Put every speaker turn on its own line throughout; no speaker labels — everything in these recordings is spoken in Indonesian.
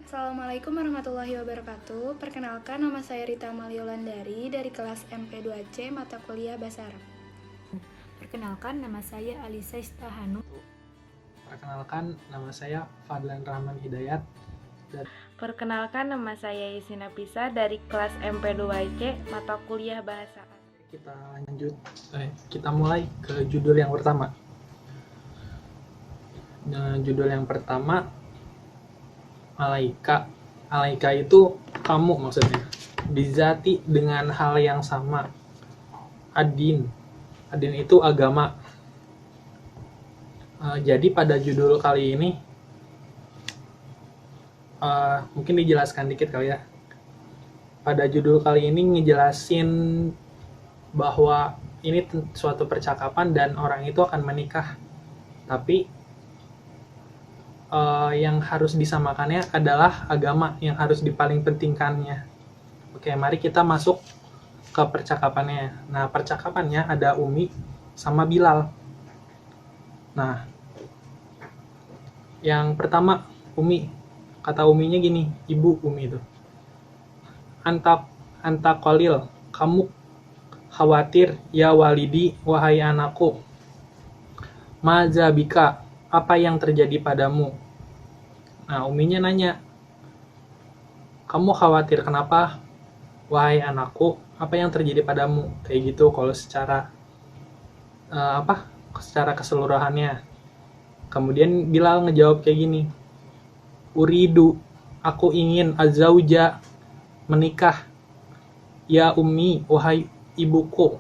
Assalamualaikum warahmatullahi wabarakatuh. Perkenalkan, nama saya Rita Maliolandari dari kelas MP2C mata kuliah Bahasa Arab.
Perkenalkan, nama saya Alisa Istahanu.
Perkenalkan, nama saya Fadlan Rahman Hidayat.
Perkenalkan, nama saya Yesina Pisa dari kelas MP2C mata kuliah Bahasa Arab.
Kita mulai ke judul yang pertama. Judul yang pertama, Alaika. Alaika itu kamu maksudnya. Bizati dengan hal yang sama. Adin itu agama. Jadi pada judul kali ini mungkin dijelaskan dikit kali ya. Pada judul kali ini ngejelasin bahwa ini suatu percakapan dan orang itu akan menikah. Tapi yang harus disamakannya adalah agama yang harus dipaling pentingkannya. Oke, mari kita masuk ke percakapannya. Nah, percakapannya ada Umi sama Bilal. Nah, yang pertama Umi, kata Uminya gini, ibu Umi itu. Anta qalil, kamu khawatir ya walidi, wahai anakku. Mazabika, apa yang terjadi padamu? Nah, Uminya nanya, kamu khawatir kenapa? Wahai anakku, apa yang terjadi padamu? Kayak gitu kalau secara secara keseluruhannya. Kemudian Bilal ngejawab kayak gini, uridu, aku ingin azauja, menikah. Ya Ummi, wahai ibuku.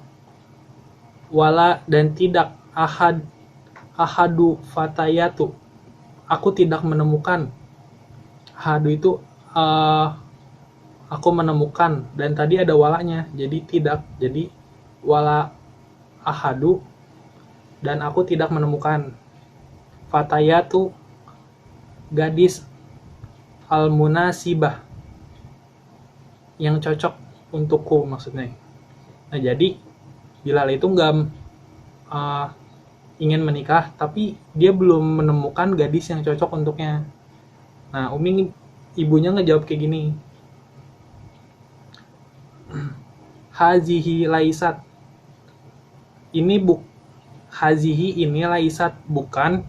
Wala, dan tidak ahadu fatayatu, aku tidak menemukan. Ahadu itu aku menemukan, dan tadi ada walanya, jadi tidak, jadi wala ahadu, dan aku tidak menemukan. Fatayatu, gadis, al-munasibah, yang cocok untukku maksudnya. Nah, jadi Bilal itu nggak ingin menikah, tapi dia belum menemukan gadis yang cocok untuknya. Nah, Umi ibunya ngejawab kayak gini, hazihi laisat, hazihi ini laisat, bukan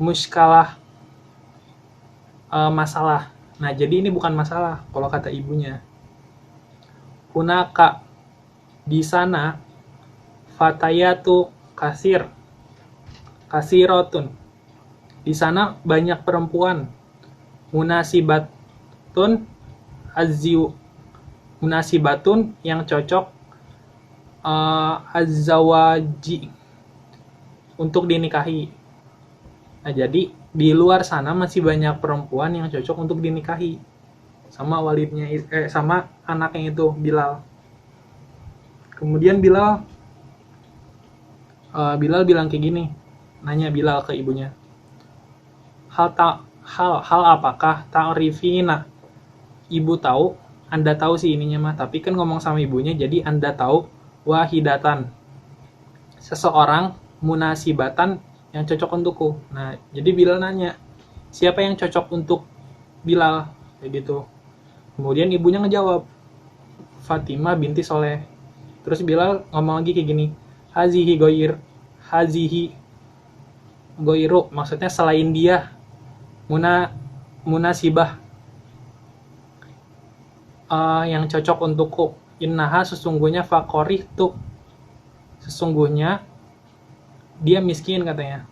muskalah, masalah. Nah, jadi ini bukan masalah kalau kata ibunya. Hunaka, di sana, fatayatu kasirotun, di sana banyak perempuan. Munasibatun yang cocok, azzawaji, untuk dinikahi. Nah, jadi di luar sana masih banyak perempuan yang cocok untuk dinikahi sama walidnya, sama anaknya itu Bilal. Kemudian Bilal bilang kayak gini, nanya Bilal ke ibunya, hal apakah ta'rifina, ibu tahu, anda tahu sih ininya mah, tapi kan ngomong sama ibunya, jadi anda tahu, wahidatan, seseorang, munasibatan, yang cocok untukku. Nah, jadi Bilal nanya, siapa yang cocok untuk Bilal? Kayak gitu. Kemudian ibunya ngejawab, Fatimah binti Soleh. Terus Bilal ngomong lagi kayak gini, hazihi goiru, maksudnya selain dia, munasibah, yang cocok untukku. Innaha, sesungguhnya, fakorih tuh, sesungguhnya dia miskin katanya.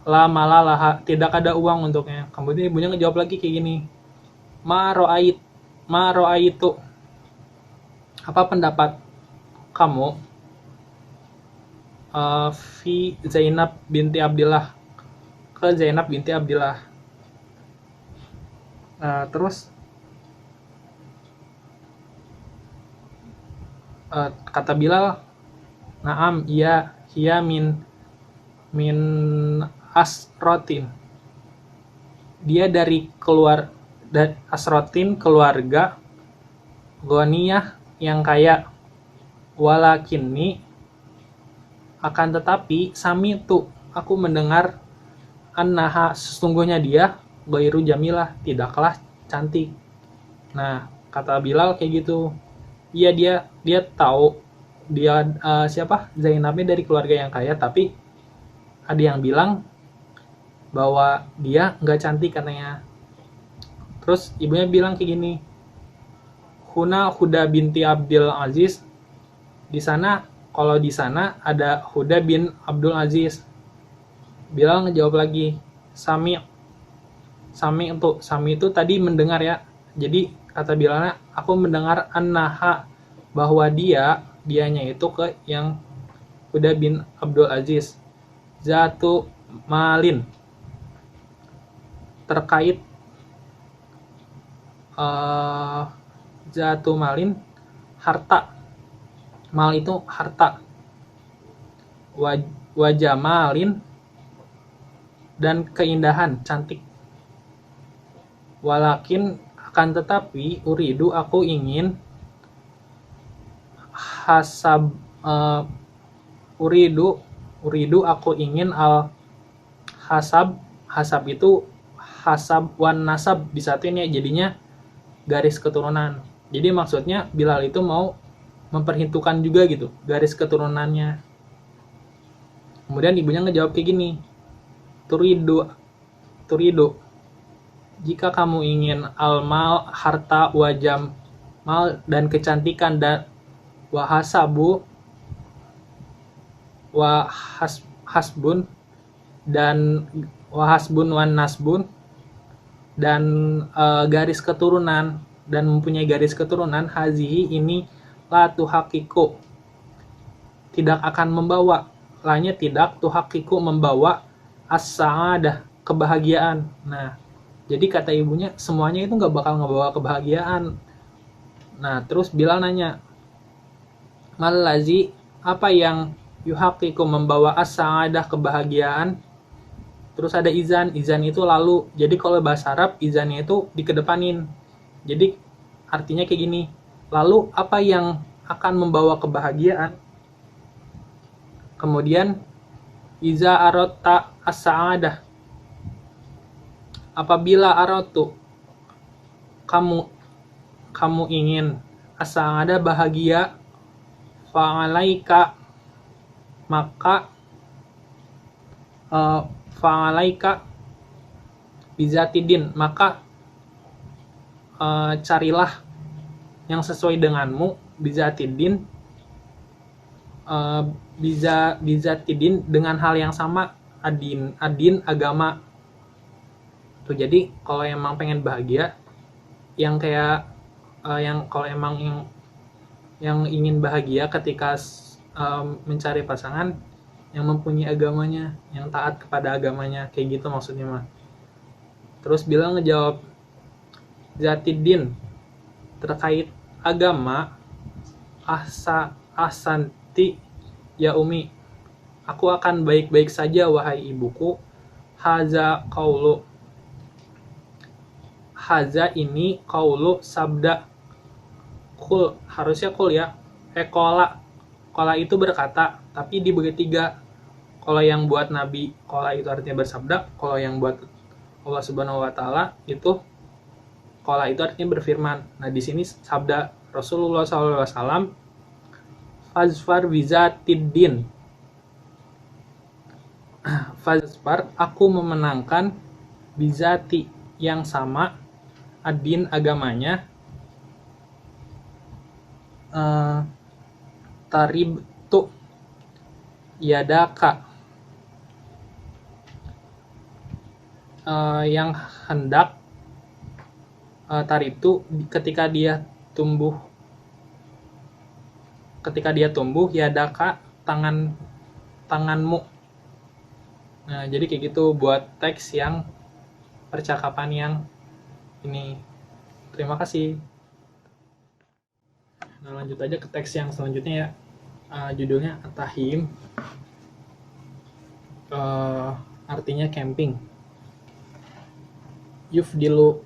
La malalaha, tidak ada uang untuknya. Kemudian ibunya ngejawab lagi kayak gini, ma ro'aitu, apa pendapat kamu fi Zainab binti Abdillah, ke Zainab binti Abdillah. Terus kata Bilal, naam, iya, hiya min asrotin, dia dari asrotin, keluarga, ghaniyah, yang kaya, walakinni, akan tetapi, sami tu, aku mendengar, annaha, sesungguhnya dia, ghairu jamilah, tidaklah cantik. Nah, kata Bilal kayak gitu. Iya, dia tahu dia Zainabnya dari keluarga yang kaya, tapi ada yang bilang bahwa dia nggak cantik katanya. Terus ibunya bilang kayak gini, Huda binti Abdul Aziz. Kalau di sana ada Huda bin Abdul Aziz. Bilal ngejawab lagi, Sami itu tadi mendengar ya. Jadi kata Bilalnya, aku mendengar annaha, bahwa dianya itu ke yang Huda bin Abdul Aziz, zatu malin, terkait zatu malin, harta. Mal itu harta. Wajah malin, dan keindahan, cantik. Walakin akan tetapi uridu, aku ingin uridu aku ingin al hasab itu hasab wan nasab disatuin ya, jadinya garis keturunan. Jadi maksudnya Bilal itu mau memperhitungkan juga gitu garis keturunannya. Kemudian ibunya ngejawab kayak gini, turidu jika kamu ingin almal, harta, wajam mal, dan kecantikan, dan wahasabu wahasbun dan wahasbun wan nasbun, dan garis keturunan, dan mempunyai garis keturunan, hazihi ini la tuhaqiqu, tidak akan membawa, lanya tidak, tuhaqiqu membawa, as-sa'adah, kebahagiaan. Nah, jadi kata ibunya semuanya itu nggak bakal ngebawa kebahagiaan. Nah, terus Bilal nanya, malazi, apa yang yuhaqiqu membawa as-sa'adah, kebahagiaan? Terus ada izan itu lalu. Jadi kalau bahasa Arab izannya itu dikedepanin. Jadi artinya kayak gini, lalu apa yang akan membawa kebahagiaan? Kemudian iza arota as-sa'adah, apabila arotu, kamu ingin as-sa'adah, bahagia, fa'alaika, maka fa'alaika bizatidin, maka carilah yang sesuai denganmu, bizatidin, bizatidin, dengan hal yang sama, adin agama. Tuh, jadi kalau emang pengen bahagia, yang kayak kalau emang yang ingin bahagia ketika mencari pasangan yang mempunyai agamanya, yang taat kepada agamanya, kayak gitu maksudnya mah. Terus Bilal ngejawab, zatidin, terkait agama, ahsanti ya umi, aku akan baik-baik saja wahai ibuku, haza qaulu, haza ini qaulu sabda, kul, harusnya kul ya, kola itu berkata, tapi dibagi tiga. Kalau yang buat Nabi, kola itu artinya bersabda. Kalau yang buat Allah Subhanahu Wa Taala itu, kola itu artinya berfirman. Nah, di sini sabda Rasulullah SAW, fazfar bizatiddin, fazfar, aku memenangkan, bizati, yang sama, ad-din, agamanya, tarib tu yadaka, yang hendak, tarib tu ketika dia tumbuh yadaka, tanganmu. Nah, jadi kayak gitu buat teks yang percakapan yang ini. Terima kasih. Nah, lanjut aja ke teks yang selanjutnya ya. Judulnya At-Tahim, artinya camping. Yufdilu,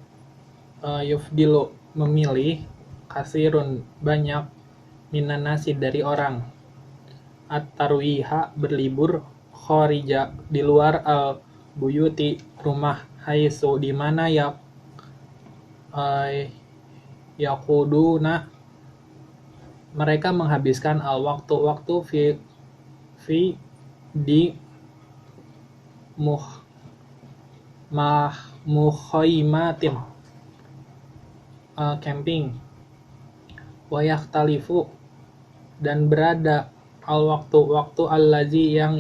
memilih, kasirun, banyak, minanasi, dari orang, at-tarwiha, berlibur, khorija, di luar, al-buyuti, rumah, haitsu di mana yaquduna mereka menghabiskan waktu fi di mukhaymatin camping wa yakhtalifu dan berada waktu allazi yang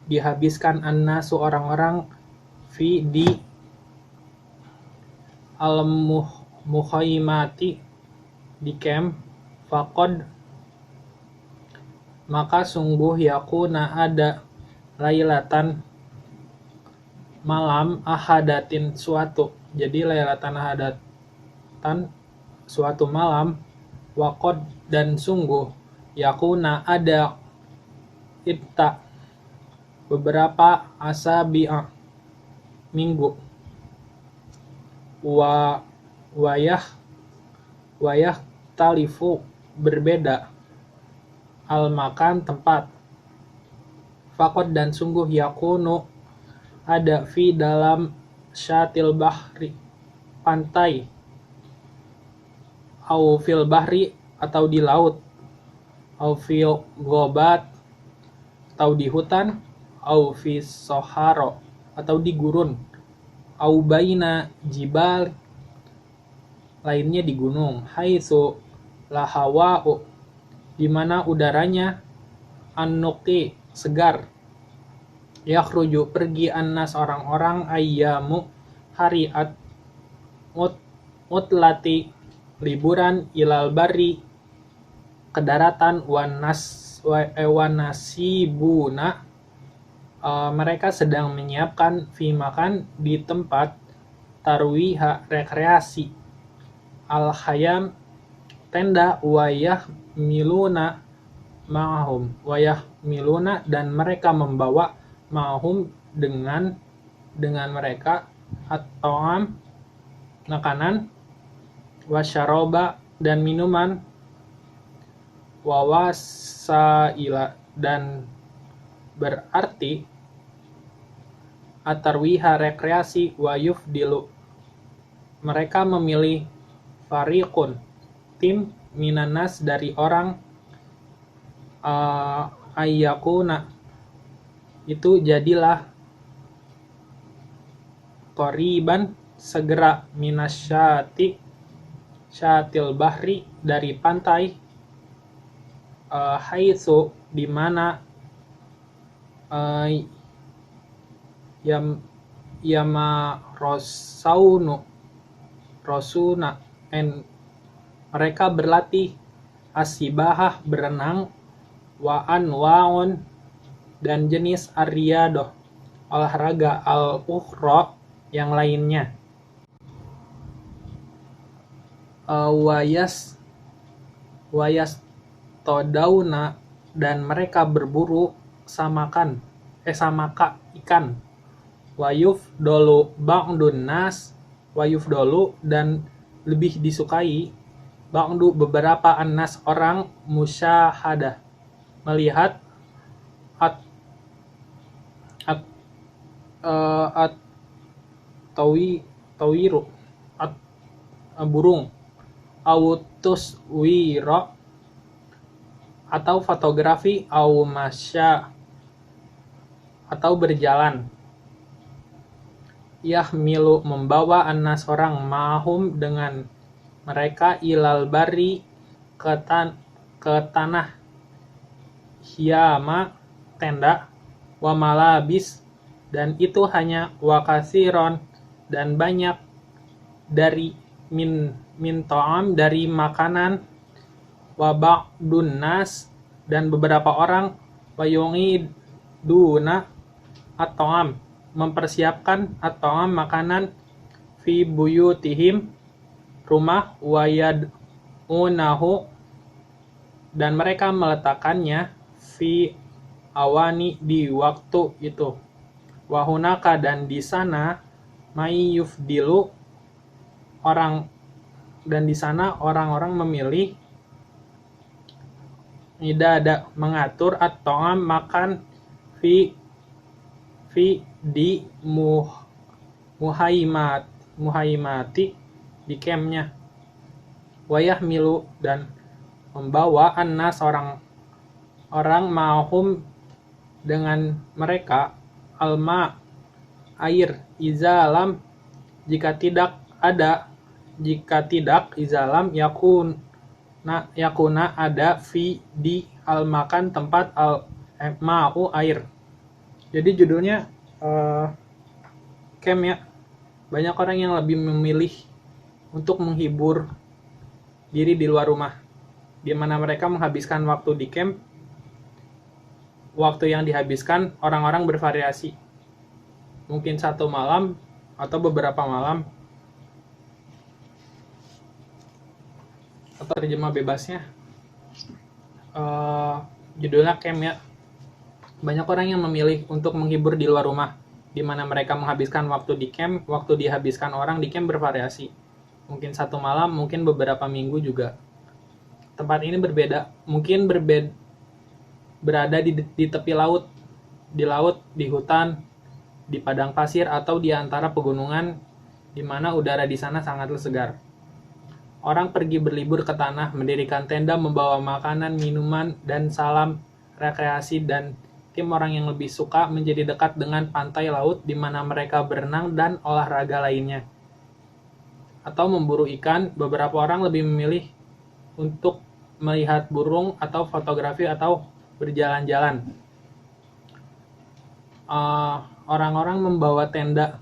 dihabiskan annasu orang-orang fi di al-mukhaymati di camp faqad maka sungguh yakuna ada lailatan malam ahadatin suatu. Jadi lailatan ahadatan suatu malam waqad dan sungguh yakuna ada ibta beberapa asabi'a minggu wayah talifu berbeda al makan tempat faqad dan sungguh yakunu ada fi dalam syatil bahri pantai au fil bahri atau di laut au fil gobat atau di hutan au fi soharo atau di gurun au baina jibal lainnya di gunung haitsu lahawa'u di mana udaranya an-nuqi segar yakhruju pergi annas orang-orang ayyamu hari mutlati liburan ilal bari ke daratan wanasibuna mereka sedang menyiapkan fi makan di tempat tarwiha rekreasi al khayam tenda wayah miluna dan mereka membawa ma'hum dengan mereka at-ta'am makanan wasyaroba dan minuman wawasaila dan berarti atarwiha rekreasi wayuf dilu mereka memilih fariqun tim minanas dari orang ayyakuna itu jadilah qoriban segera minasyati syatil bahri dari pantai haitsu di mana yama rosuna mereka berlatih asibahah berenang wa anwaun dan jenis ariyadoh olahraga al-ukhra yang lainnya wayas todauna dan mereka berburu samaka ikan wayuf dolu ba'dun nas wayuf dolu dan lebih disukai ba'du beberapa annas orang musyahadah melihat tawiru burung autus wiro atau fotografi au masya atau berjalan yahmilu membawa annas orang mahum dengan mereka ilal bari ke tanah hiyama tenda wa malabis dan itu hanya wakasiron dan banyak dari min ta'am dari makanan wa ba'dun nas dan beberapa orang wayungi duna at-ta'am mempersiapkan at-ta'am makanan fi buyutihim rumah wayad'unahu dan mereka meletakkannya fi awani di waktu itu wahunaka dan di sana may yufdilu orang dan di sana orang-orang memilih mengatur atau makan fi di muhaimati di campnya, wayah milu dan membawa annas orang mahum dengan mereka, alma air, izalam jika tidak izalam yakuna ada fi di almakan tempat ma'u air. Jadi judulnya camp ya. Banyak orang yang lebih memilih untuk menghibur diri di luar rumah, di mana mereka menghabiskan waktu di camp. Waktu yang dihabiskan orang-orang bervariasi, mungkin 1 malam atau beberapa malam, atau terjemah bebasnya judulnya camp ya. Banyak orang yang memilih untuk menghibur di luar rumah, di mana mereka menghabiskan waktu di camp. Waktu dihabiskan orang di camp bervariasi, mungkin 1 malam, mungkin beberapa minggu juga. Tempat ini berbeda, mungkin berada di tepi laut, di hutan, di padang pasir, atau di antara pegunungan, di mana udara di sana sangatlah segar. Orang pergi berlibur ke tanah, mendirikan tenda, membawa makanan, minuman, dan salam rekreasi, dan tim orang yang lebih suka menjadi dekat dengan pantai laut di mana mereka berenang dan olahraga lainnya. Atau memburu ikan, beberapa orang lebih memilih untuk melihat burung atau fotografi atau berjalan-jalan. Orang-orang membawa tenda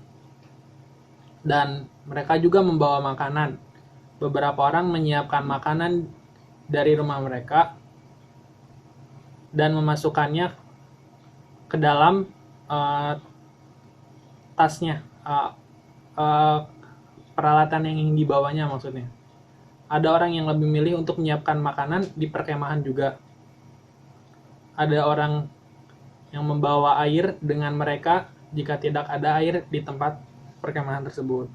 dan mereka juga membawa makanan. Beberapa orang menyiapkan makanan dari rumah mereka dan memasukkannya ke dalam tasnya, peralatan yang ingin dibawanya maksudnya. Ada orang yang lebih memilih untuk menyiapkan makanan di perkemahan juga. Ada orang yang membawa air dengan mereka jika tidak ada air di tempat perkemahan tersebut.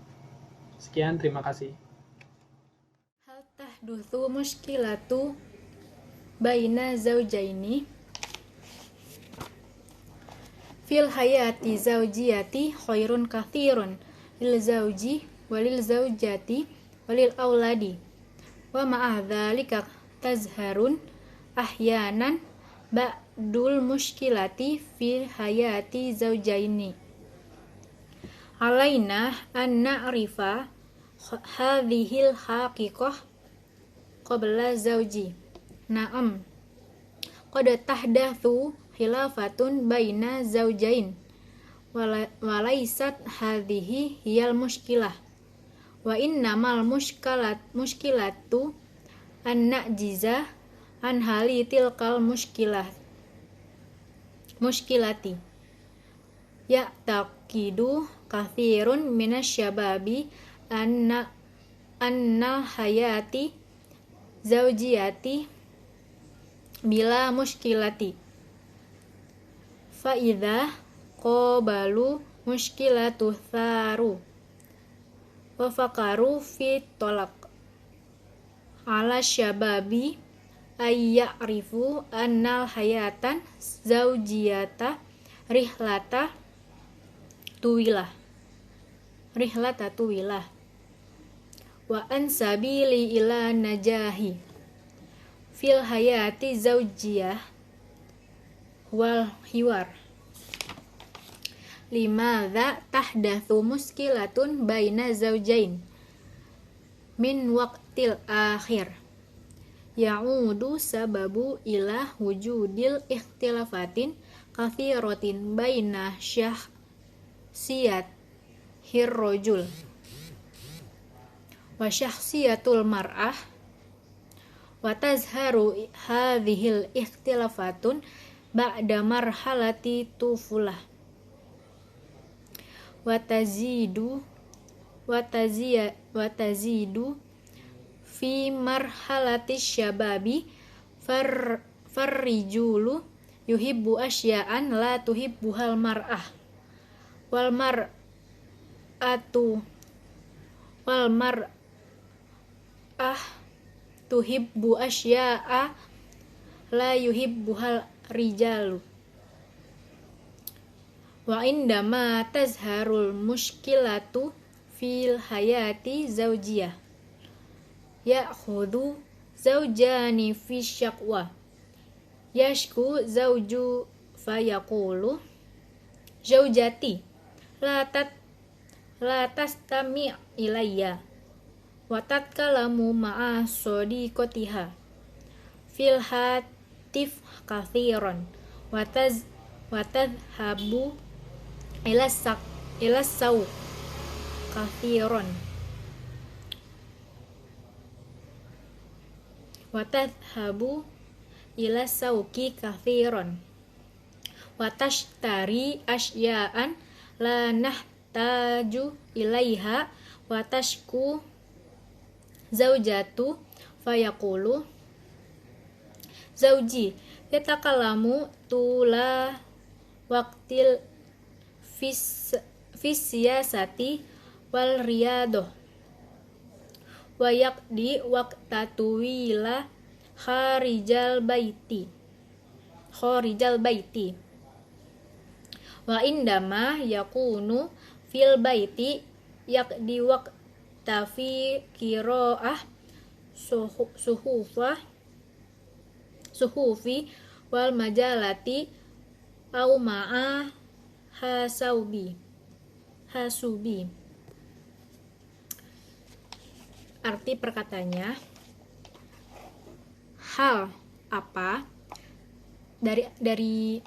Sekian, terima kasih.
Hal tahdutsu muskilatu baina zaujaini fil hayati zaujiyati khairun katsirun lil zauji walil zaujati walil auladi wa ma'a dzalika tazharun ahyanan ba'dul muskilati fil hayati zaujaini. Alaina an na'rifa hadhil haqiqah qabla zauji. Na'am, qad tahdatsu khilafatun baina zaujain walaysat hadhihi hiyal mushkilah wa innamal mushkilatu an na'jiza an hali tilkal mushkilati ya'taqidu kathirun minasyababi anna hayati zaujiyati bila muskilati fa'idha qabalu muskilatu tharu wa faqaru fi tolak ala syababi ayya'rifu annal hayatan zaujiyata rihlata tuwilah wa ansabili ila najahi fil hayati zaujiyah wal hiwar. Limadza tahdatsu muskilatun baina zaujain min waqtil akhir ya'udu sababu ila wujudil ikhtilafatin kathiratin baina syahsiyat hirrojul wa syahsiyatul mar'ah wa tazharu hadhil ikhtilafatun ba'da marhalati tufulah wa tazidu fi marhalati syababi farrijulu yuhibbu asya'an la tuhibbuhal mar'ah wal mar'ah tuhibbu asya'a la yuhibbuhal rijalu Wa indama tazharul muskilatu fil hayati zaujiyah ya'khudhu zaujani fi syaqwa yashku zauju fayaqulu zaujati la tastami ilayya wa tatkalamu ma'a sadiqatiha fil hatif kathiran wa tadhhabu ila sawq kathiran wa tadhhabu ila sawqi kathiran wa tashtari asya'an la nahtaju ilaiha wa tashku zaujatu fayaqulu zauji yatakalamu tula waqtil fis siyasati wal riyadoh wa yaqdi waqtatuwila kharijal baiti wa indama yakunu fil baiti yaqdi waqta fi qiraah suhufi wal majalati au ma'a hasubi. Arti perkatanya, hal apa, dari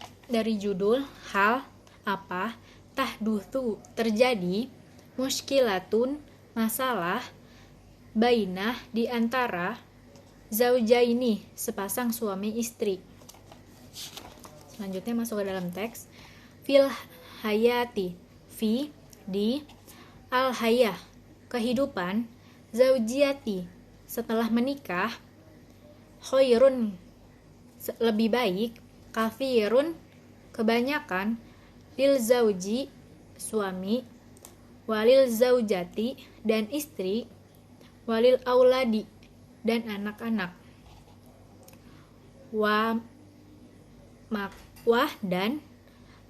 judul hal apa, tahdutsu terjadi, muskilatun masalah, bainah di antara, zaujaini sepasang suami istri. Selanjutnya masuk ke dalam teks. Fil hayati, fi di, al hayah kehidupan, zaujiyati setelah menikah, khairun lebih baik, kafirun kebanyakan, lil zauji suami, walil zaujati dan istri, walil auladi dan anak-anak, wah dan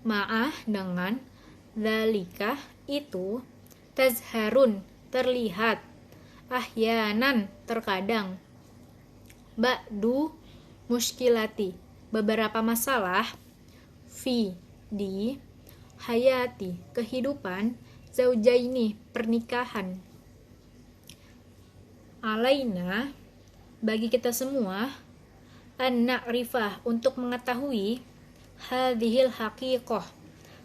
ma'ah dengan, dzalika itu, tazharun terlihat, ahyanan terkadang, ba'du muskilati beberapa masalah, fi di, hayati kehidupan, zaujaini pernikahan, alaina bagi kita semua, an na'rifah untuk mengetahui, hadhil haqiqah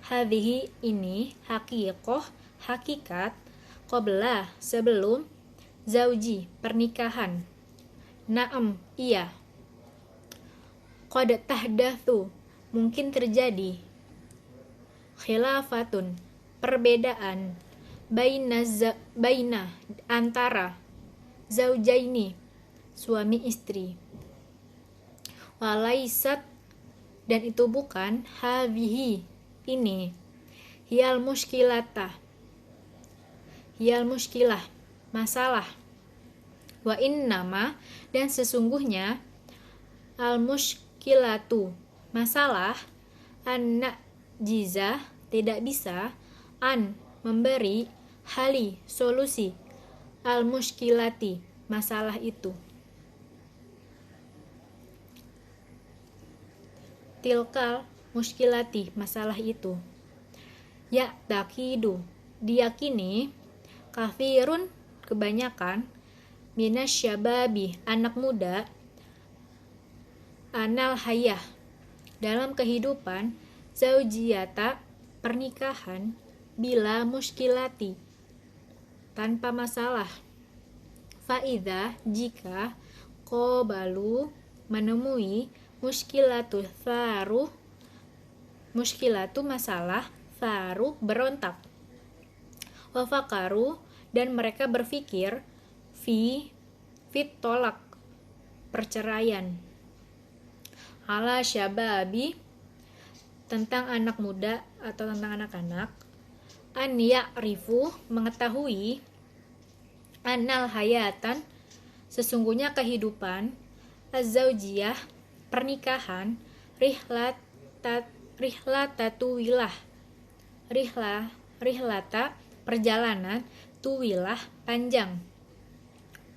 hadhihi ini, haqiqah hakikat, qabla sebelum, zauji pernikahan, na'am iya, qad tahdatsu mungkin terjadi, khilafatun perbedaan, baina antara, zaujaini suami istri, walaisat dan itu bukan, hadhihi ini, hiyal muskilah masalah, wa innama dan sesungguhnya, al muskilatu masalah, an jiza tidak bisa, an memberi, hali solusi, al muskilati masalah itu, tilkal muskilati masalah itu, ya takidu diyakini, kafirun kebanyakan, minasyababi anak muda, anal hayah dalam kehidupan, zaujiyata pernikahan, bila muskilati tanpa masalah, faida jika, qabalu menemui, muskilatu masalah, faru berontak, wafakaru dan mereka berpikir, fit tolak perceraian, ala syababi tentang anak muda atau tentang anak-anak, an ya'rifu mengetahui, annal hayatan sesungguhnya kehidupan, az-zaujiyah pernikahan, rihlatatuwilah rihlata perjalanan, tuwilah panjang,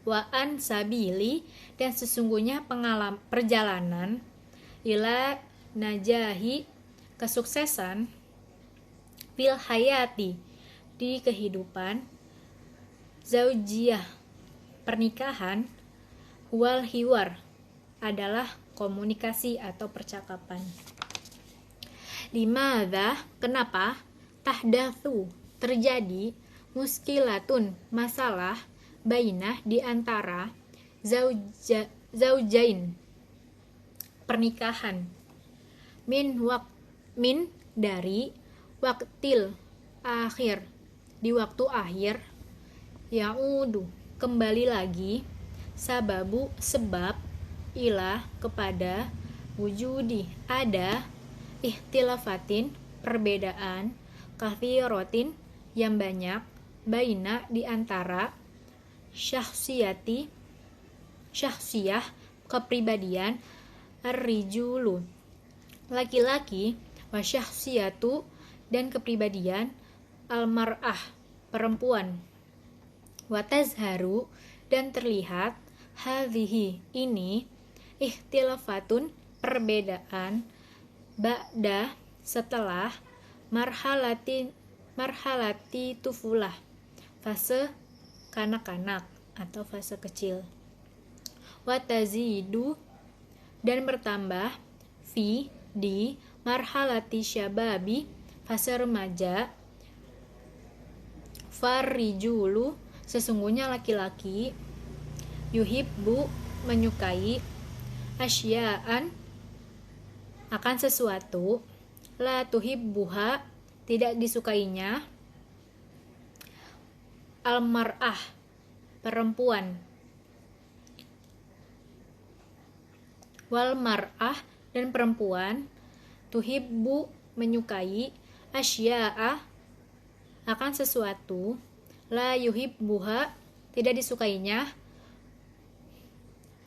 wa an sabili dan sesungguhnya perjalanan, ila najahi kesuksesan, fil hayati di kehidupan, zaujiyah pernikahan, wal hiwar adalah komunikasi atau percakapan. Limadha kenapa, tahdatsu terjadi, muskilatun masalah, bainah di antara, zaujain pernikahan, min dari, waktil akhir di waktu akhir, yaudu kembali lagi, sababu sebab, ila kepada, wujudi ada, ikhtilafatin perbedaan, kathiratin yang banyak, baina di antara, syahsiyah kepribadian, ar-rijulu laki-laki, wa syahsiyatu dan kepribadian, al-mar'ah perempuan, wa tazharu dan terlihat, hadhihi ini, ikhtilafatun perbedaan, ba'da setelah, marhalati tufulah fase kanak-kanak atau fase kecil, wa tazidu dan bertambah, fi di marhalati syababi fase remaja, farrijulu sesungguhnya laki-laki, yuhibbu menyukai, asya'an akan sesuatu, la tuhibbuha tidak disukainya, al-mar'ah perempuan, wal mar'ah dan perempuan, tuhibbu menyukai, asya'a akan sesuatu, la yuhibbuha tidak disukainya,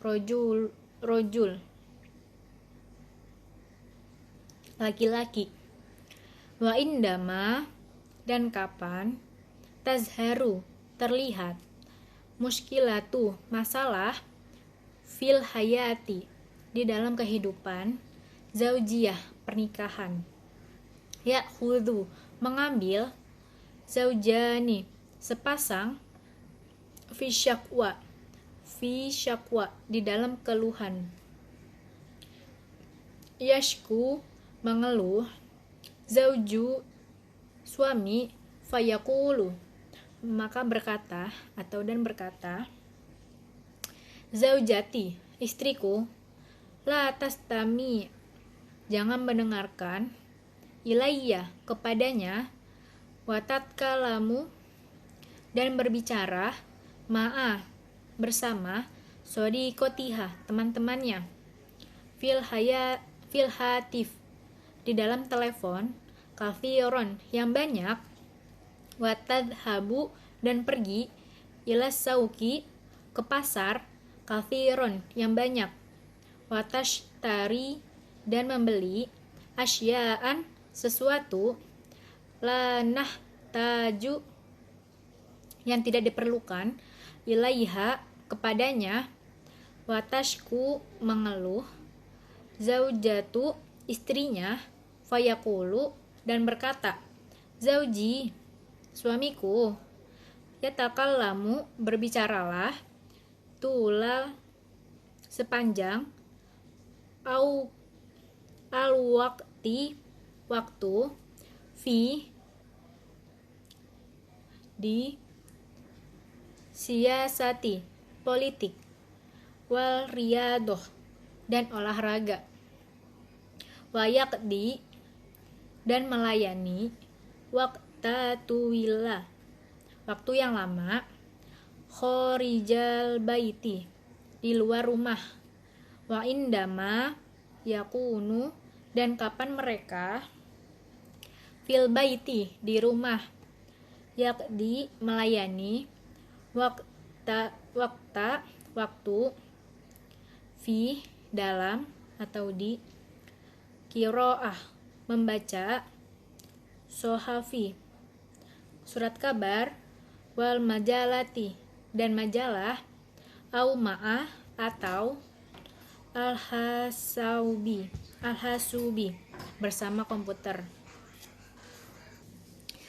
rojul laki-laki, wa indama dan kapan, tazharu terlihat, muskilatu masalah, fil hayati di dalam kehidupan, zaujiyah pernikahan, ya'khudhu mengambil, zaujani sepasang, fi syakwa di dalam keluhan, yashku mengeluh, zauju suami, fayaqulu maka berkata zaujati istriku, la tastami jangan mendengarkan, ilayya kepadanya, watat kalamu dan berbicara, ma'a bersama, sodikotiha teman-temannya, fil hatif di dalam telepon, kafiron yang banyak, watadhabu dan pergi, ilas sauki ke pasar, kafiron yang banyak, watashtari dan membeli, asya'an sesuatu, lanah taju yang tidak diperlukan, ilaiha kepadanya, watashku mengeluh, zaujatu istrinya, fayaqulu dan berkata, zauji suamiku, yatakallamu berbicaralah, tula sepanjang, au al-waqti waktu, fi di siasati politik, wal riyadoh dan olahraga, wayakdi dan melayani, wakta tuwila waktu yang lama, khorijal baiti di luar rumah, wa indama yakunu dan kapan mereka, fil baiti di rumah, yakdi melayani, waktu, fi dalam atau di, kiroah membaca, sohafi, surat kabar, wal majalati, dan majalah, au ma'ah, atau alhasubi, bersama komputer.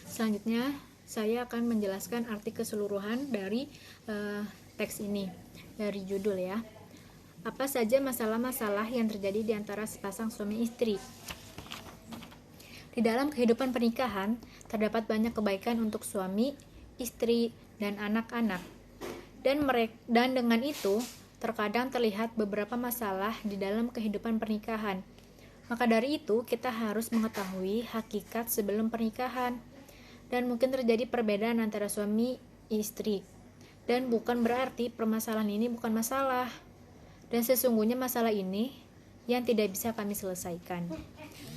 Selanjutnya, saya akan menjelaskan arti keseluruhan dari teks ini, dari judul ya. Apa saja masalah-masalah yang terjadi di antara sepasang suami istri? Di dalam kehidupan pernikahan, terdapat banyak kebaikan untuk suami, istri, dan anak-anak. Dan dengan itu, terkadang terlihat beberapa masalah di dalam kehidupan pernikahan. Maka dari itu, kita harus mengetahui hakikat sebelum pernikahan. Dan mungkin terjadi perbedaan antara suami istri. Dan bukan berarti permasalahan ini bukan masalah. Dan sesungguhnya masalah ini yang tidak bisa kami selesaikan.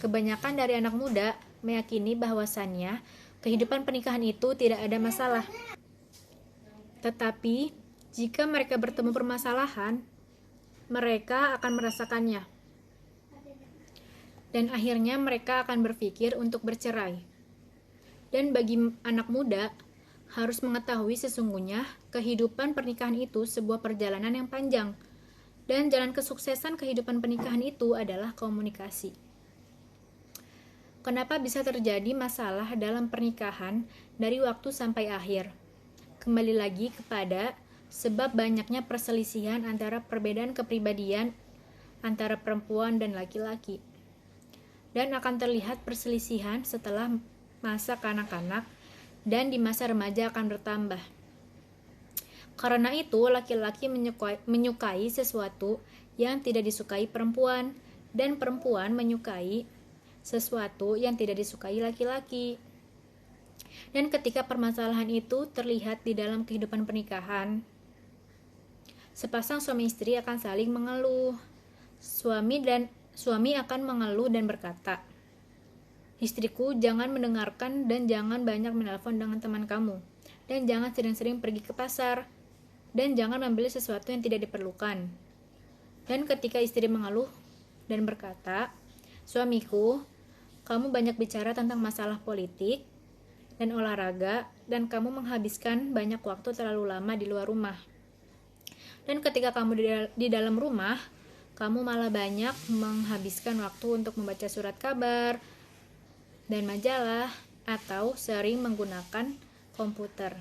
Kebanyakan dari anak muda meyakini bahwasannya kehidupan pernikahan itu tidak ada masalah. Tetapi, jika mereka bertemu permasalahan, mereka akan merasakannya. Dan akhirnya mereka akan berpikir untuk bercerai. Dan bagi anak muda, harus mengetahui sesungguhnya kehidupan pernikahan itu sebuah perjalanan yang panjang. Dan jalan kesuksesan kehidupan pernikahan itu adalah komunikasi. Kenapa bisa terjadi masalah dalam pernikahan dari waktu sampai akhir? Kembali lagi kepada sebab banyaknya perselisihan antara perbedaan kepribadian antara perempuan dan laki-laki. Dan akan terlihat perselisihan setelah masa kanak-kanak dan di masa remaja akan bertambah. Karena itu, laki-laki menyukai sesuatu yang tidak disukai perempuan, dan perempuan menyukai sesuatu yang tidak disukai laki-laki. Dan ketika permasalahan itu terlihat di dalam kehidupan pernikahan, sepasang suami istri akan saling mengeluh. Suami akan mengeluh dan berkata, "Istriku, jangan mendengarkan dan jangan banyak menelpon dengan teman kamu, dan jangan sering-sering pergi ke pasar, dan jangan membeli sesuatu yang tidak diperlukan." Dan ketika istri mengeluh dan berkata, "Suamiku, kamu banyak bicara tentang masalah politik dan olahraga, dan kamu menghabiskan banyak waktu terlalu lama di luar rumah. Dan ketika kamu di dalam rumah, kamu malah banyak menghabiskan waktu untuk membaca surat kabar dan majalah, atau sering menggunakan komputer."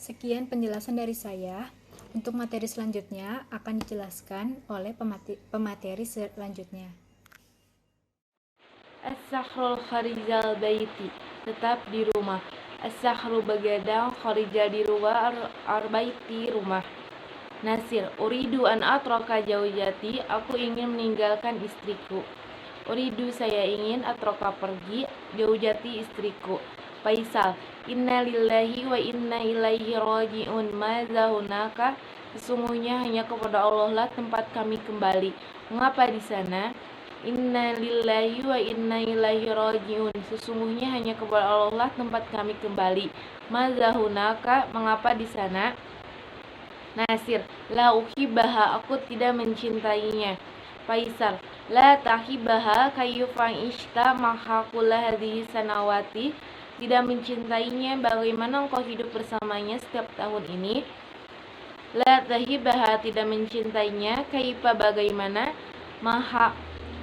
Sekian penjelasan dari saya. Untuk materi selanjutnya akan dijelaskan oleh pemateri selanjutnya.
As-sahrul kharijal baiti, tetap di rumah. As-sahru begadang, kharija di luar, arbaiti rumah. Nasir, uridu an atroka jaujati, aku ingin meninggalkan istriku. Uridu, saya ingin, atroka pergi, jaujati, istriku. Faisal, inna lillahi wa inna ilaihi raji'un, maza hunaka, sesungguhnya hanya kepada Allah lah tempat kami kembali. Mengapa di sana? Inna lillahi wa inna ilaihi raji'un, sesungguhnya hanya kepada Allah lah tempat kami kembali. Maza hunaka, mengapa di sana? Nasir, la uhibaha, aku tidak mencintainya. Faisal, la tahibaha kayyufan ishta mahakula hadhihi sanawati, tidak mencintainya, bagaimana engkau hidup bersamanya setiap tahun ini? La tahibaha, tidak mencintainya, kaifa, bagaimana? Maha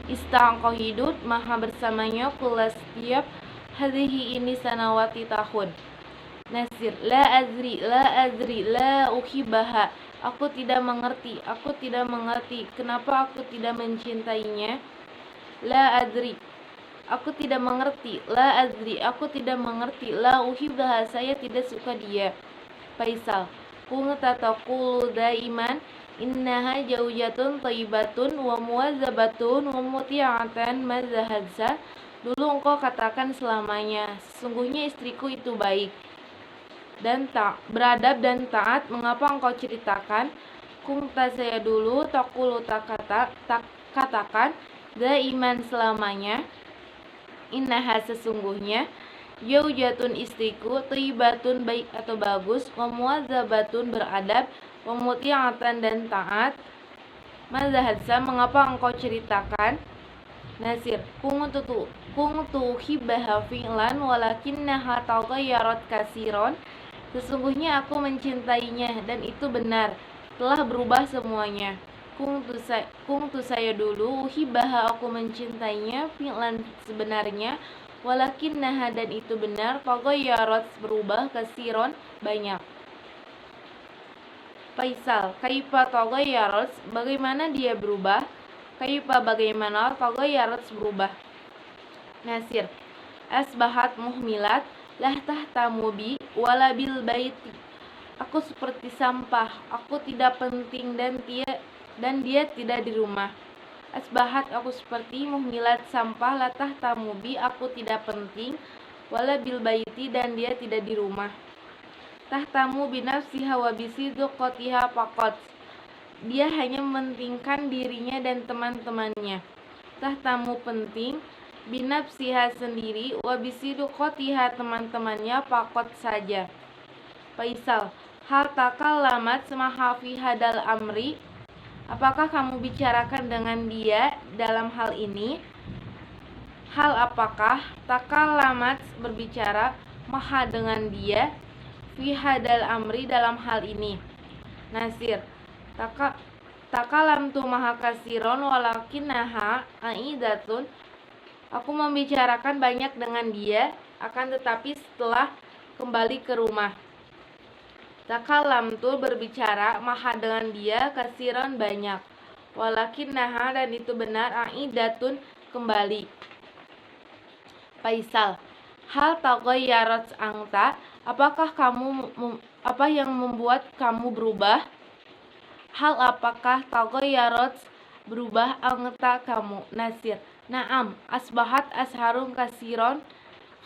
ista, engkau hidup, maha bersamanya, kula, setiap, hadhihi, ini, sanawati, tahun. Nasir, la azri, la uhibaha, aku tidak mengerti, kenapa aku tidak mencintainya? La adri, aku tidak mengerti. La azri, aku tidak mengerti. La uhibaha, saya tidak suka dia. Faisal, kunta taqulu daiman innaha jaujatun thayyibatun wa muwazzabatun wa muti'atan mazahadza. Dulu engkau katakan selamanya, sesungguhnya istriku itu baik dan beradab dan taat. Mengapa engkau ceritakan? Kunta, saya dulu, taqulu, katakan, daiman, selamanya, innaha, sesungguhnya, jaujatun, istriku, thayyibatun, baik atau bagus, wa muwazzabatun, beradab, wa muti'atan, dan taat. Mazahadza, mengapa engkau ceritakan? Nasir, kuntu hibbaha fi'lan walakinnaha taghayyarat kasiron. Sesungguhnya aku mencintainya dan itu benar, telah berubah semuanya. Kuntu saya dulu hibbaha aku mencintainya fi'lan sebenarnya walakinnaha dan itu benar taghayyarat berubah kasiron banyak. Faisal, kaifa taghayyarat bagaimana dia berubah? Kaifa bagaimana taghayyarat berubah? Nasir, asbahat muhmilat lah tahtamu bi wala bil baiti. Aku seperti sampah, aku tidak penting dan dia tidak di rumah. Asbahat aku seperti muhmilat sampah la tahtamu bi aku tidak penting wala bil baiti dan dia tidak di rumah. Tahtamu binafsiha wa bisidqatiha faqat. Dia hanya mementingkan dirinya dan teman-temannya. Tahtamu penting binafsiha sendiri wa bisidqatiha teman-temannya faqat saja. Faisal, hal takallamat semaha fi hadal amri? Apakah kamu bicarakan dengan dia dalam hal ini? Hal apakah takallamat berbicara maha dengan dia fi hadal amri dalam hal ini? Nasir, takalamtu maha kasiron walakinaha aidatun. Aku membicarakan banyak dengan dia, akan tetapi setelah kembali ke rumah. Takalamtu berbicara maha dengan dia kasiron banyak. Walakinaha dan itu benar aidatun kembali. Faisal, hal taghayyarat anta? Apa yang membuat kamu berubah? Hal apakah taghayyarat berubah anta kamu? Nasir, na'am, asbahat asharun kasiron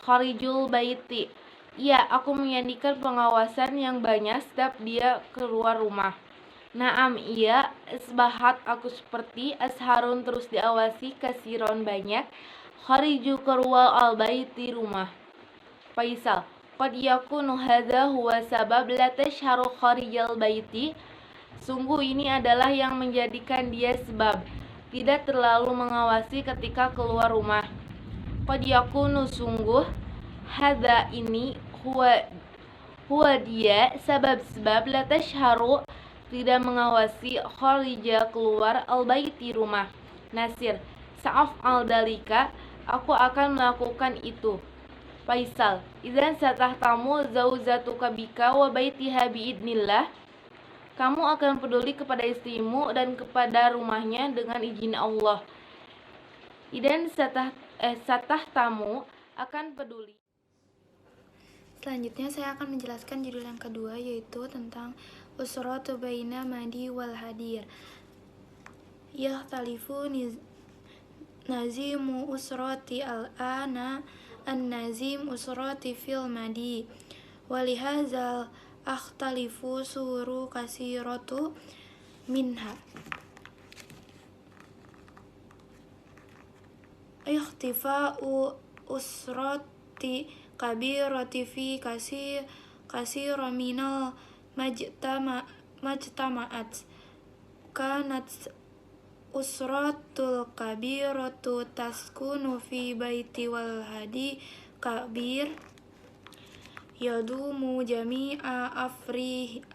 kharijul baiti. Ya, aku menyandikan pengawasan yang banyak setiap dia keluar rumah. Naam, iya, asbahat aku seperti asharun terus diawasi kasiron banyak khariju keluar al baiti rumah. Faisal, qad yakunu hadza huwa sabab la tashharu kharijal baiti. Sungguh ini adalah yang menjadikan dia sebab tidak terlalu mengawasi ketika keluar rumah. Qad yakunu sungguh hadza ini huwa dia sebab la tashharu tidak mengawasi kharija keluar al baiti rumah. Nasir, sa'af'al dalika aku akan melakukan itu. Faisal, idzan satahtamu zaujatuka bika wa baitiha biidnillah. Kamu akan peduli kepada istrimu dan kepada rumahnya dengan izin Allah. Idzan satahtamu akan peduli.
Selanjutnya saya akan menjelaskan judul yang kedua, yaitu tentang usratu baina madi wal hadir. Yahtalifu nazimu usrati al-ana an-nazim usrati fil madi walihazal akhtalifu suru kasiratu minha. Ikhtifa'u usrati kabirati fi kasira minal majtama'at kanat usratul kabiratu taskunu fi baiti wal hadi kabir yadumu jami'a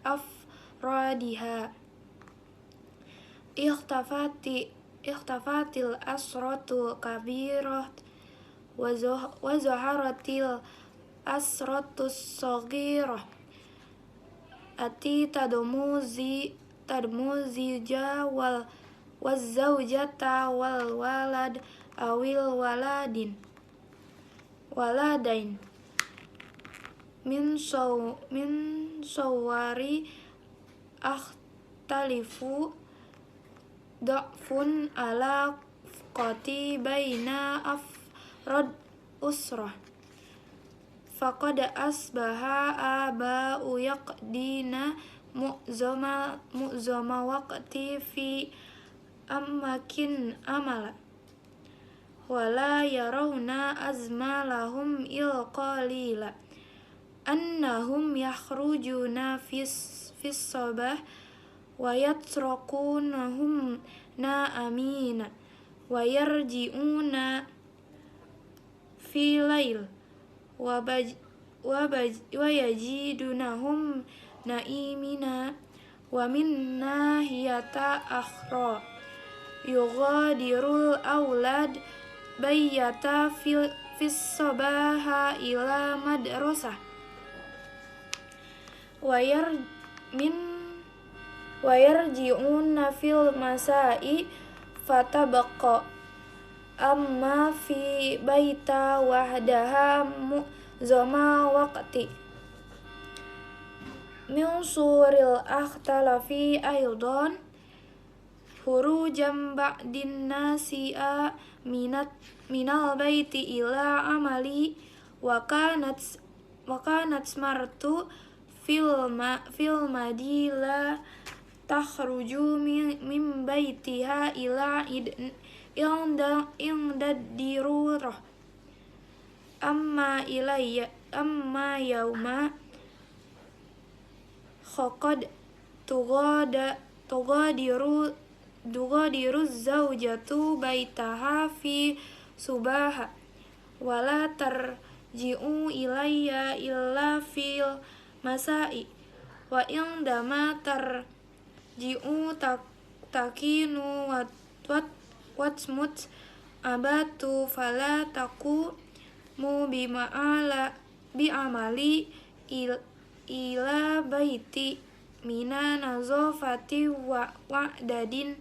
afradiha. Ikhtafatil asratul kabirah wa zaharatil asratus saghirah ati tadmuzi wal wazzaujata wal walad awil waladain min sawari akhtalifu da'fun ala qati baina afrad usrah faqad asbaha aba'u yaqdina mu'zama waqti fi amakin amala wala yarawna azmalahum qalila annahum yakhrujuna fis sabah wa yatrukunahum na'amina wayarji'una filail wayajidunahum naimina wa min nahiyata akhra yughadirul aulad bayyata fis sabaha ila madrasah wayarji'una fil masai fatabqa amma fi baita wahdaha mu'zama waqti min suril akhtalafi aydan hurujam ba'din nasi'a minal baiti ila amali wa kanat martu fil madila takhruju min baitiha ila inda dirurah amma yauma khaqad tugadiru zawjatu baitaha fi subaha wala tarji'u ilayya illa fil masai wa indama tarji'u takinu watsmut abatu fala taku mu bi'amali ila baiti mina nazofati wa'dadin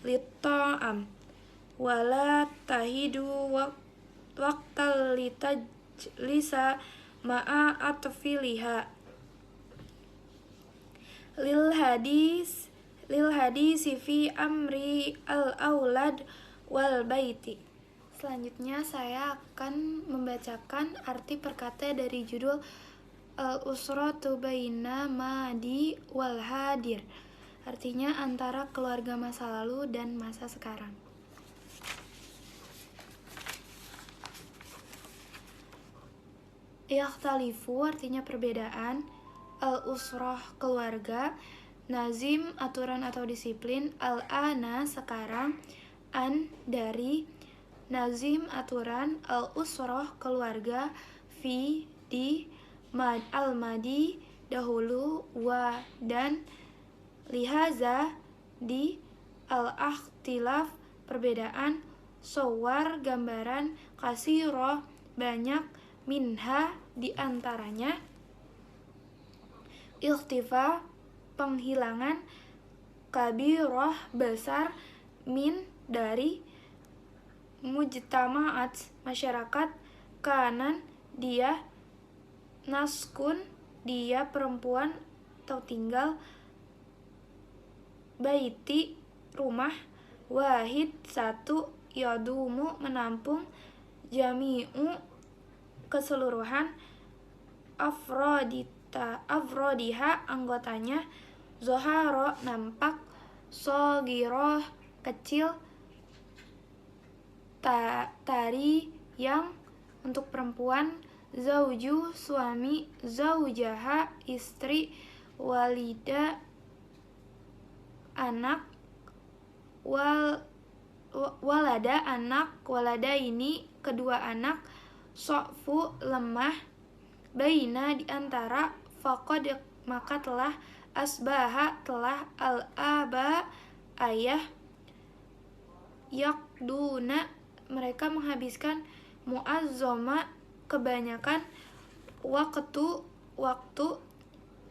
litta'am wala tahidu waqtal litajlisa ma'a atfiliha lil hadisi fi amri al-aulad wal baiti. Selanjutnya saya akan membacakan arti perkata dari judul Al-usratu baina madi wal hadir. Artinya antara keluarga masa lalu dan masa sekarang. Yakhtalifu artinya perbedaan. Al-usrah keluarga. Nazim aturan atau disiplin. Al-ana sekarang. An dari. Nazim aturan. Al-usrah keluarga. Fi di. Al-madi dahulu. Wa dan. Lihaza di. Al-akhtilaf perbedaan. Sowar gambaran. Kasiroh banyak. Minha diantaranya. Ikhtifa penghilangan. Kabiroh besar. Min dari. Mujtama'at masyarakat. Kanan dia. Naskun dia perempuan atau tinggal. Baiti rumah. Wahid satu. Yadumu menampung. Jami'u keseluruhan. Afrodiha anggotanya. Zoharo nampak. Sogiroh kecil. Tari yang untuk perempuan. Zauju suami. Zaujaha istri. Walida anak. Walada anak. Walada ini kedua anak. So'fu lemah. Baina diantara. Faqad maka telah. Asbaha telah. Al-aba ayah. Yakduna mereka menghabiskan. Mu'azzoma kebanyakan. Waktu.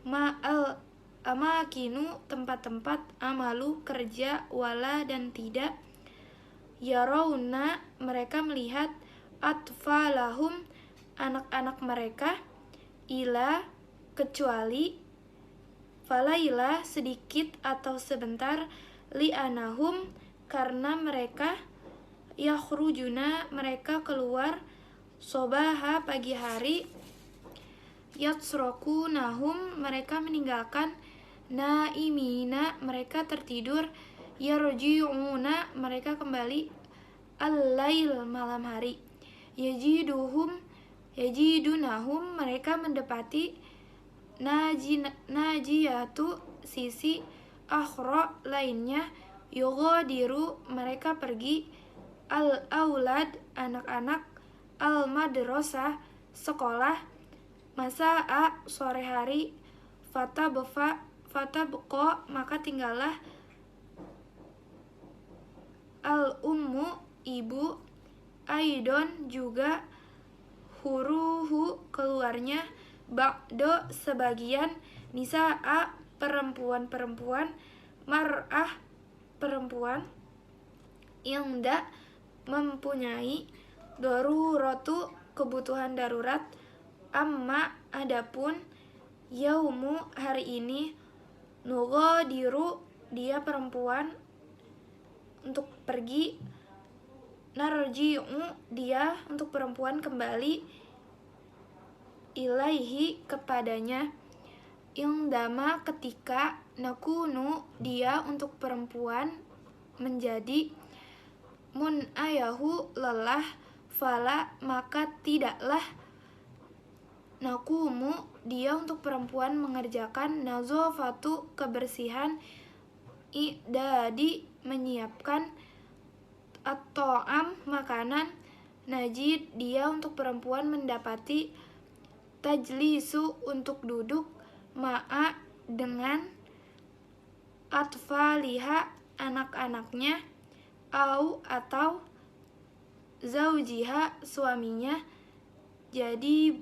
Ma'al amakinu tempat-tempat. Amalu kerja. Wala dan tidak. Yarawna mereka melihat. Atfalahum anak-anak mereka. Ila kecuali. Falaila sedikit atau sebentar. Li'anahum karena mereka. Yakhrujuna mereka keluar. Sobaha pagi hari. Yatsroku nahum mereka meninggalkan. Naimina mereka tertidur. Yarji'una mereka kembali. Al-lail malam hari. Yajidunahum mereka mendapati. Najiyatu sisi. Akhra lainnya. Yughadiru mereka pergi. al-aulad anak-anak, al-madrasah sekolah, masa'a sore hari, fatabqa maka tinggallah, al-ummu ibu, aidon juga, huruhu keluarnya, ba'do sebagian, nisa'a perempuan-perempuan, mar'ah perempuan, inda mempunyai, daruratu kebutuhan darurat, amma adapun, yaumu hari ini, nughadiru dia perempuan untuk pergi, narji'u dia untuk perempuan kembali, ilaihi kepadanya, indama ketika, nakunu dia untuk perempuan menjadi, ayahu lelah, fala maka tidaklah, nakumu dia untuk perempuan mengerjakan, nazofatu kebersihan, i'dadi menyiapkan, at-ta'am makanan, najid dia untuk perempuan mendapati, tajlisu untuk duduk, ma'a dengan, atfaliha anak-anaknya, au atau, zaujiha suaminya, jadi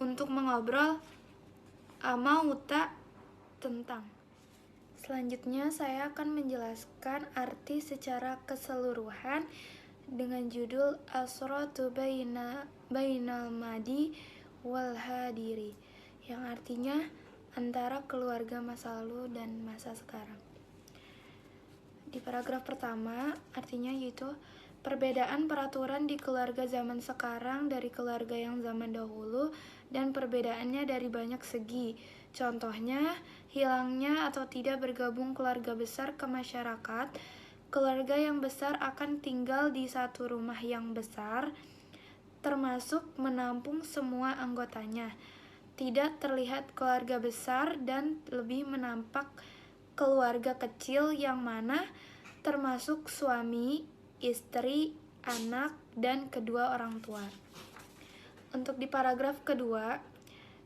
untuk mengobrol, amauta tentang. Selanjutnya saya akan menjelaskan arti secara keseluruhan dengan judul Asratu Bainal Madi wal Hadiri, yang artinya antara keluarga masa lalu dan masa sekarang. Di paragraf pertama artinya yaitu perbedaan peraturan di keluarga zaman sekarang dari keluarga yang zaman dahulu, dan perbedaannya dari banyak segi. Contohnya, hilangnya atau tidak bergabung keluarga besar ke masyarakat. Keluarga yang besar akan tinggal di satu rumah yang besar, termasuk menampung semua anggotanya. Tidak terlihat keluarga besar dan lebih menampak keluarga kecil yang mana termasuk suami, istri, anak, dan kedua orang tua. Untuk di paragraf kedua,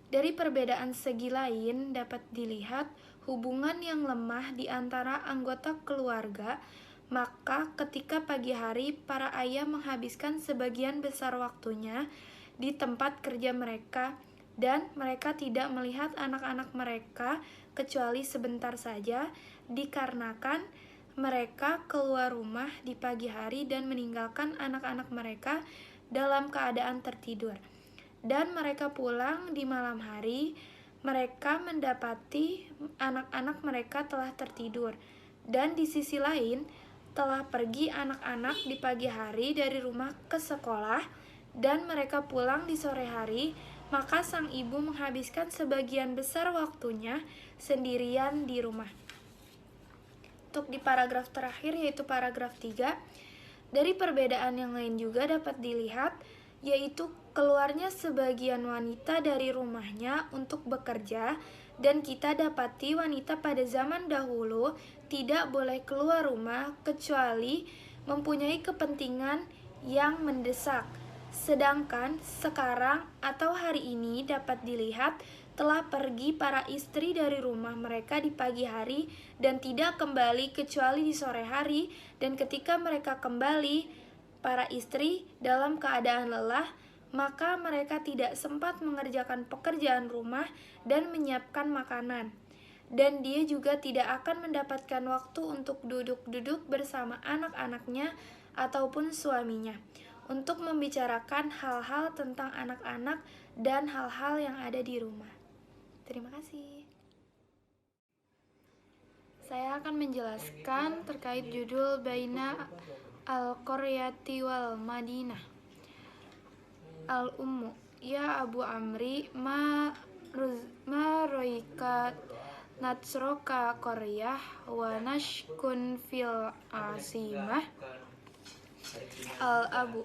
dari perbedaan segi lain dapat dilihat hubungan yang lemah di antara anggota keluarga, maka ketika pagi hari para ayah menghabiskan sebagian besar waktunya di tempat kerja mereka, dan mereka tidak melihat anak-anak mereka kecuali sebentar saja, dikarenakan mereka keluar rumah di pagi hari dan meninggalkan anak-anak mereka dalam keadaan tertidur, dan mereka pulang di malam hari, mereka mendapati anak-anak mereka telah tertidur, dan di sisi lain telah pergi anak-anak di pagi hari dari rumah ke sekolah, dan mereka pulang di sore hari, maka sang ibu menghabiskan sebagian besar waktunya sendirian di rumah. Untuk di paragraf terakhir yaitu paragraf 3, dari perbedaan yang lain juga dapat dilihat, yaitu keluarnya sebagian wanita dari rumahnya untuk bekerja, dan kita dapati wanita pada zaman dahulu tidak boleh keluar rumah kecuali mempunyai kepentingan yang mendesak. Sedangkan sekarang atau hari ini dapat dilihat telah pergi para istri dari rumah mereka di pagi hari dan tidak kembali kecuali di sore hari, dan ketika mereka kembali para istri dalam keadaan lelah, maka mereka tidak sempat mengerjakan pekerjaan rumah dan menyiapkan makanan, dan dia juga tidak akan mendapatkan waktu untuk duduk-duduk bersama anak-anaknya ataupun suaminya untuk membicarakan hal-hal tentang anak-anak dan hal-hal yang ada di rumah. Terima kasih. Saya akan menjelaskan terkait judul Baina al-Qaryati wal Madinah. Al-Ummu, ya Abu Amri, ma roikat natsroka qaryah wa nashkun fil asimah. Al-Abu,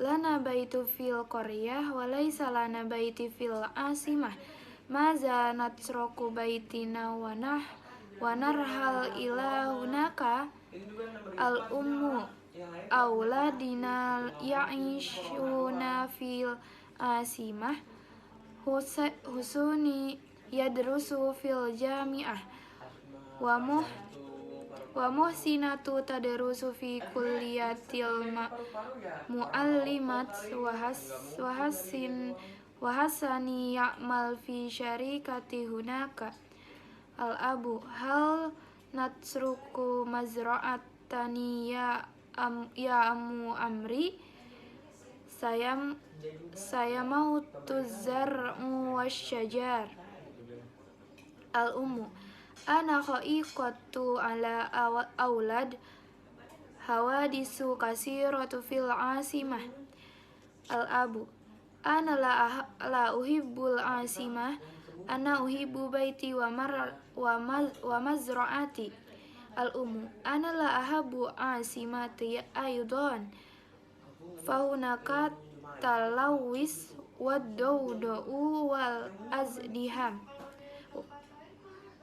lana baitu fil qaryah wa laysa lana baiti fil asimah. Maza natsroku baitina wa narhal ila hunaka. Al-Ummu, auladina ya'ishuna fil asimah husuni yadrusu fil jami'ah wa muhsinatu tadrusu fi kulliyatil muallimat wa hasani ya'mal fi syarikati hunaka. Al-abu hal natsruku mazra'atani ya amu amri, saya mau tuzar'u wasyajar. Al-ummu ana khaiqatu ala aulad hawadisu kasiratu fil asimah. Al-abu ana la uhibbul asimah, ana uhibbu baiti wa mazra'ati. Al-ummu ana la ahabbu asimati aydan fahunaka talawis wad-dawda'u wal azdiham.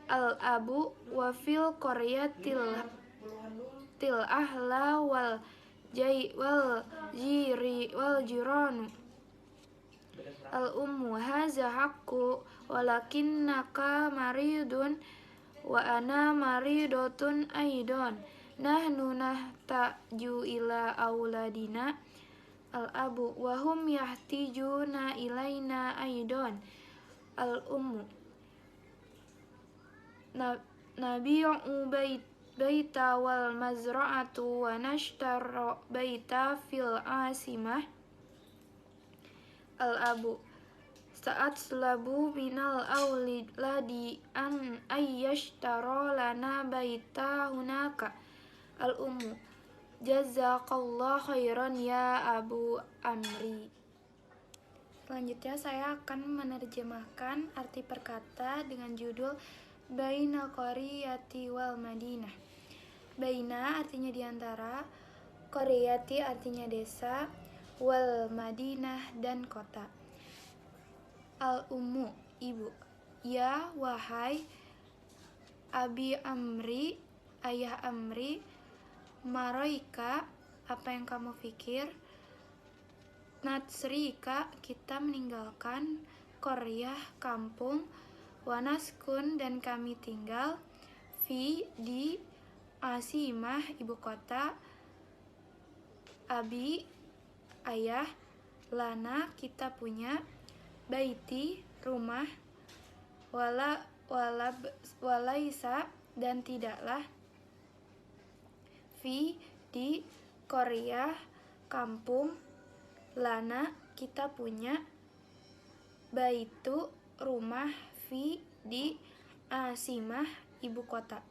Al-abu wa fil qaryatil ahla wal jiranu. Al-ummu haza haqqu walakinnaka maridun wa ana maridatun aidan nahnu nahtaju ila auladina. Al-abu wa hum yahtijuna ilaina aidan. Al-ummu nabi'u baita wal mazra'atu wa nashtara baita fil asimah. Al-abu sa'atlabu minal auladi an ayyashtara lana baita hunaka. Al-ummu jazakallah khairan ya Abu Amri. Selanjutnya saya akan menerjemahkan arti perkata dengan judul Baina Qaryati wal Madinah. Baina artinya diantara, Qaryati artinya desa, wal Madinah dan kota. Al-ummu ibu. Ya wahai Abi Amri, ayah Amri, maroika apa yang kamu pikir, natsrika kita meninggalkan, Qaryah kampung, wanaskun dan kami tinggal, fi di asimah ibu kota, abi ayah, lana kita punya, baiti rumah, walaisa dan tidaklah, fi di Qaryah kampung, lana kita punya, baitu rumah, fi di asimah ibu kota.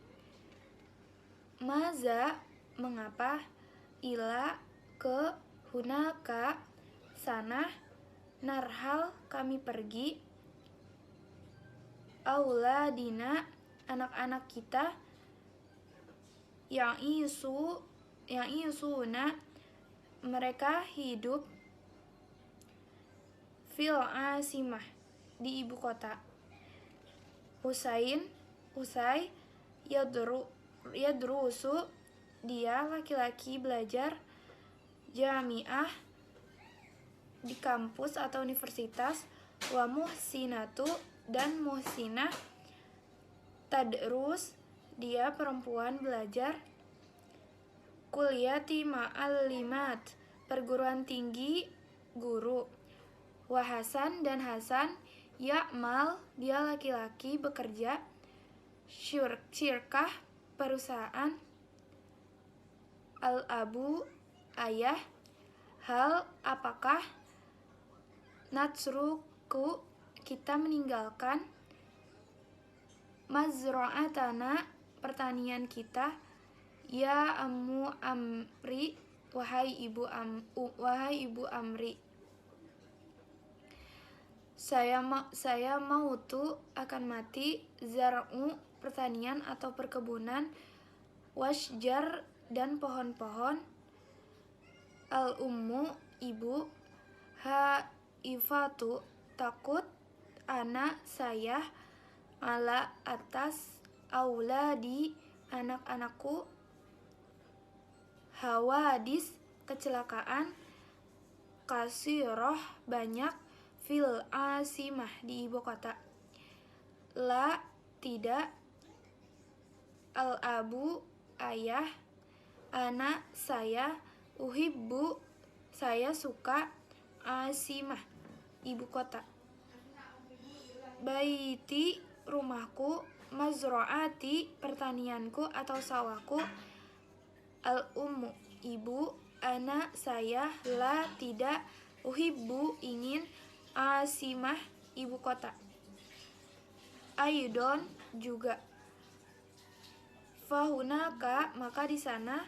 Maza mengapa, ila ke, hunaka sana, narhal kami pergi, auladina anak-anak kita, yang isuna mereka hidup, fil asimah di ibu kota. Usai yadrusu dia laki-laki belajar, jami'ah di kampus atau universitas, wa muhsinatu dan muhsinah, tadrus dia perempuan belajar, kuliati ma'allimat perguruan tinggi guru, wa Hasan dan Hasan, ya'mal dia laki-laki bekerja, syirkah perusahaan, al-abu ayah, hal apakah, natsruku kita meninggalkan, mazra'atana pertanian kita, ya amu amri wahai ibu Amri. Saya mau tuh akan mati, zar'u pertanian atau perkebunan, wasjar dan pohon-pohon, al-ummu ibu, haifatu takut, anak saya, ala atas, auladi anak-anakku, hawadis kecelakaan, kasiroh banyak, fil asimah di ibu kota. La tidak, al abu ayah, ana saya, uhibbu saya suka, asimah ibu kota. Baiti rumahku, mazroati pertanianku atau sawahku, al ummu ibu, ana saya, la tidak, uhibbu ingin, asimah ibu kota. Aidon juga, fahunaka maka di sana,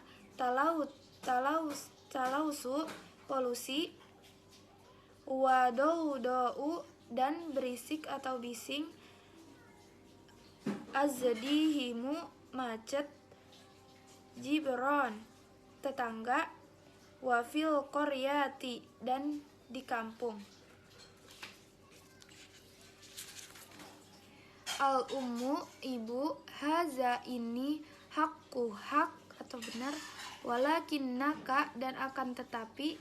talausu polusi, wadau dan berisik atau bising, azdihimu macet, jibron tetangga, wafil koryati dan di kampung. Al ummu ibu, haza ini, hakku hak atau benar, walakinnaka dan akan tetapi,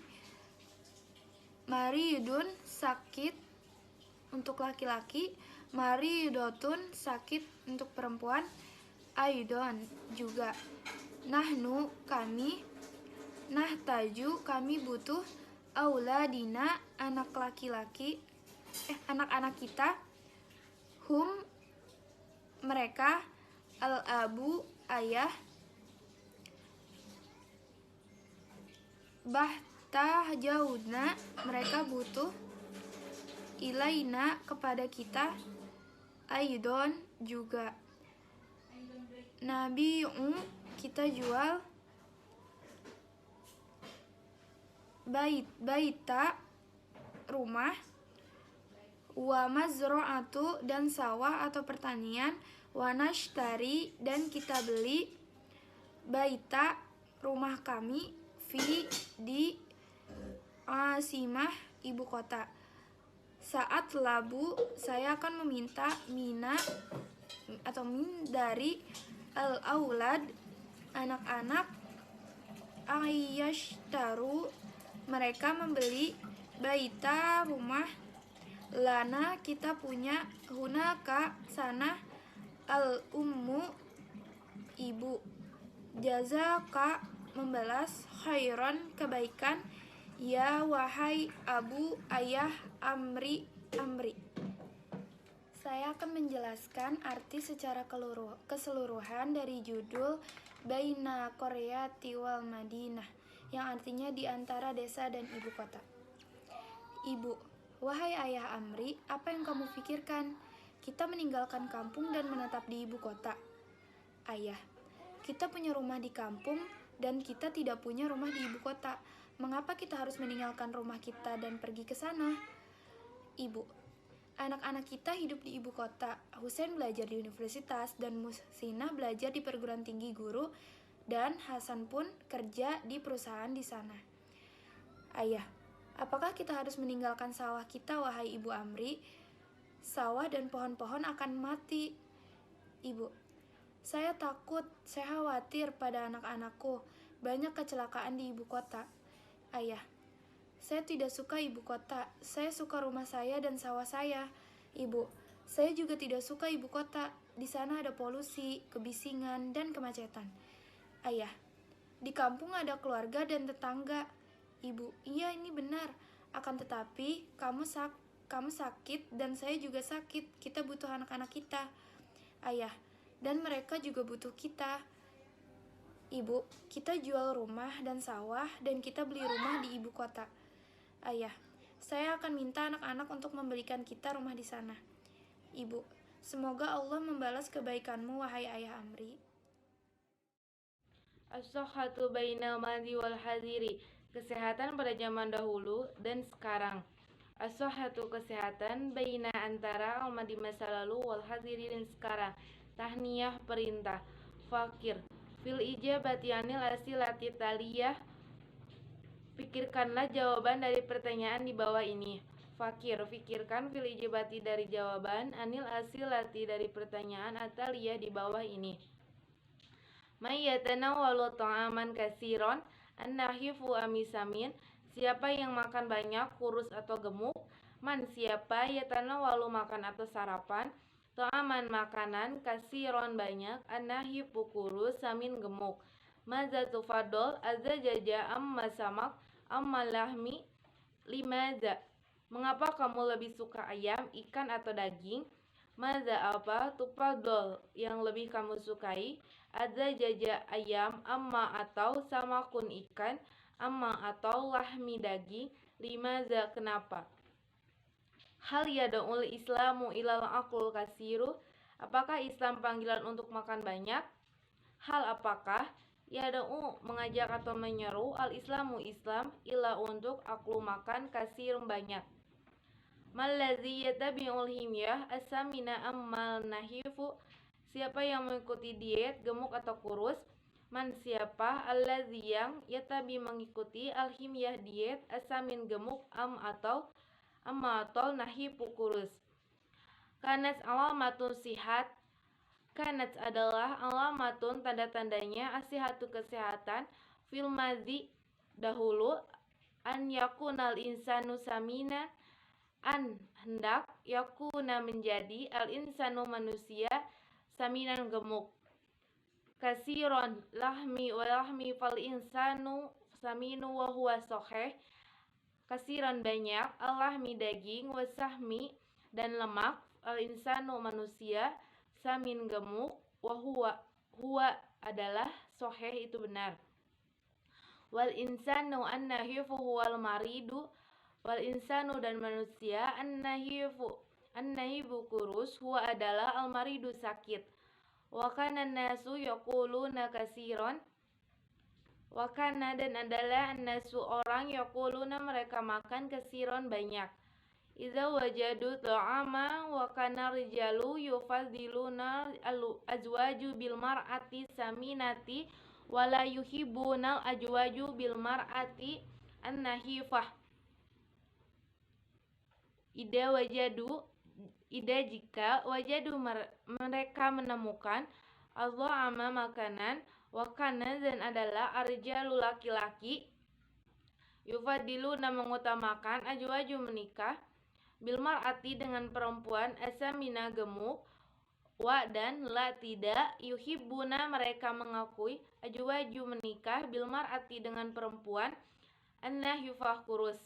maridun sakit untuk laki-laki, maridotun sakit untuk perempuan, aidon juga, nahnu kami, nahtaju kami butuh, auladina anak laki-laki, anak-anak kita, hum mereka, al abu ayah, bahtah jaudna mereka butuh, ilaina kepada kita, aidon juga, nabi'u kita jual, baita rumah, wa mazro'atu dan sawah atau pertanian, wa nashtari dan kita beli, baita rumah kami, fi di asimah ibu kota. Saat labu saya akan meminta, mina atau min dari, al aulad anak-anak, ayashtaru mereka membeli, baita rumah, lana kita punya, hunaka sana, al ummu ibu, jazaka membalas, khairan kebaikan, ya wahai abu ayah, amri. Saya akan menjelaskan arti secara keseluruhan dari judul Baina Qaryati wal Madinah, yang artinya di antara desa dan ibu kota. Ibu, wahai ayah Amri, apa yang kamu pikirkan? Kita meninggalkan kampung dan menetap di ibu kota. Ayah, kita punya rumah di kampung dan kita tidak punya rumah di ibu kota. Mengapa kita harus meninggalkan rumah kita dan pergi ke sana? Ibu, anak-anak kita hidup di ibu kota. Husain belajar di universitas dan Musina belajar di perguruan tinggi guru, dan Hasan pun kerja di perusahaan di sana. Ayah, apakah kita harus meninggalkan sawah kita, wahai ibu Amri? Sawah dan pohon-pohon akan mati. Ibu, saya takut, saya khawatir pada anak-anakku. Banyak kecelakaan di ibu kota. Ayah, saya tidak suka ibu kota. Saya suka rumah saya dan sawah saya. Ibu, saya juga tidak suka ibu kota. Di sana ada polusi, kebisingan, dan kemacetan. Ayah, di kampung ada keluarga dan tetangga. Ibu, iya ini benar. Akan tetapi, kamu sakit dan saya juga sakit. Kita butuh anak-anak kita. Ayah, dan mereka juga butuh kita. Ibu, kita jual rumah dan sawah dan kita beli rumah di ibu kota. Ayah, saya akan minta anak-anak untuk membelikan kita rumah di sana. Ibu, semoga Allah membalas kebaikanmu, wahai ayah Amri.
As-sahhatu bainal madi wal hadiri, kesehatan pada zaman dahulu dan sekarang. As-sahhatu kesehatan, baina antara al-madi masa lalu, wal hadiri dan sekarang. Tahniyah perintah. Fakir, fil ijabati anil asilati taliyah, pikirkanlah jawaban dari pertanyaan di bawah ini. Fakir, fikirkan, fil ijabati dari jawaban, anil asilati dari pertanyaan ataliyah di bawah ini. May yatanawwalu ta'aman katsiran, An-nahifu amisamin, siapa yang makan banyak, kurus atau gemuk. Man, siapa yatanawalu makan atau sarapan. Ta'aman makanan, kasiron banyak, an-nahifu kurus, samin gemuk. Maza tufadol, azza jaja amma samak, amma lahmi, limaza. Mengapa kamu lebih suka ayam, ikan atau daging? Maza apa? Tufadol, yang lebih kamu sukai. Azza jaja ayam, amma atau samakun ikan, amma atau lahmi daging, limaza kenapa? Hal yada'ul islamu ilal akul kasiru, apakah Islam panggilan untuk makan banyak? Hal apakah? Yada'u mengajak atau menyeru, al-islamu Islam, ila untuk aklu makan kasir banyak. Mallazi yatabi'ul himyah asamina ammal nahifu, siapa yang mengikuti diet gemuk atau kurus. Man, siapa allazi yang yatabi mengikuti al-himyah diet asamin gemuk amma atau nahifu kurus. Kanat alamatun sihat, kanat adalah alamatun tanda-tandanya asihatu kesehatan, fil madzi dahulu, an yakunal insanu samina, an hendak, yakuna menjadi, al insanu manusia, saminan gemuk. Kasiron lahmi wa lahmi fal insanu saminu wa huwa soheh. Kasiron banyak, al lahmi daging, wasahmi dan lemak, al insanu manusia, samin gemuk, wa huwa adalah soheh itu benar. Wal insanu an-nahifu huwal maridu, wal insanu dan manusia, an-nahifu kurus, huwa adalah al-maridu sakit. Wa kana nasu yaquluna kasiron, wa kana dan adalah nasu orang yaquluna mereka makan kasiron banyak. Iza wajadu ta'ama wa kana rijalu yufadiluna azwaju bil mar'ati saminati wala yuhibbuna azwaju bil mar'ati an-nahifah. Ida jika wajadu mereka menemukan al-dha'ama makanan, wa kana dan adalah arjalu laki-laki yufadiluna mengutamakan azwaju menikah bil mar'ati dengan perempuan asamina gemuk, wa dan la tidak yuhibbuna mereka mengakui azwaju menikah bil mar'ati dengan perempuan an-nahifah kurus.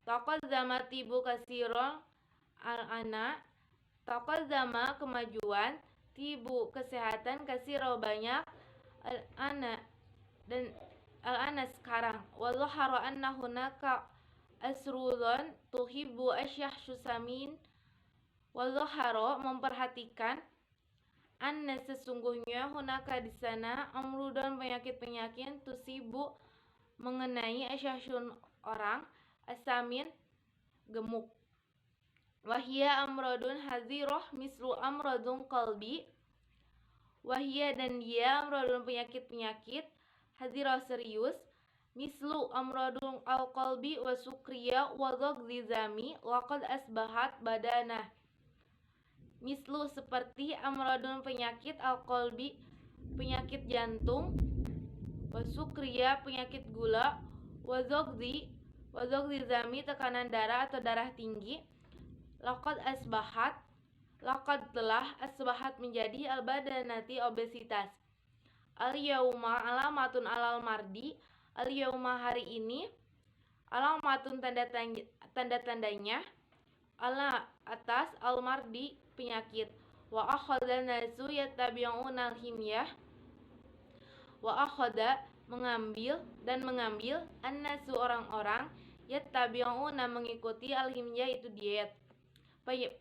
Taqazzama tibu kasiron al-ana, taqazzama kemajuan, tibu kesehatan, kasiro banyak, al-ana dan al-ana sekarang. Wallahu anna hunaka asrulun tuhibbu asyahshu samin. Wallahu memperhatikan, anna sesungguhnya hunaka di sana amrudun penyakit-penyakit tusibu mengenai asyahsun orang, asamin gemuk. Wahia amrodun haziroh mislu amrodun qalbi, wahia dan dia amrodun penyakit-penyakit, haziroh serius, mislu amrodun al-qalbi wa sukriya wa dhagzizami wa qad asbahat badanah. Mislu seperti amrodun penyakit al-qalbi penyakit jantung, wa sukriya penyakit gula, wa dhagzizami tekanan darah atau darah tinggi. Laqad telah asbahat menjadi al-badanati obesitas. Al-yauma alamatun alal mardi, al-yauma hari ini, alamatun tanda-tandanya, ala atas al-mardi penyakit. Wa akhadha nasu yattabi'una al-himyah, wa akhadha mengambil an-nasu orang-orang, yattabi'una mengikuti al-himyah itu diet.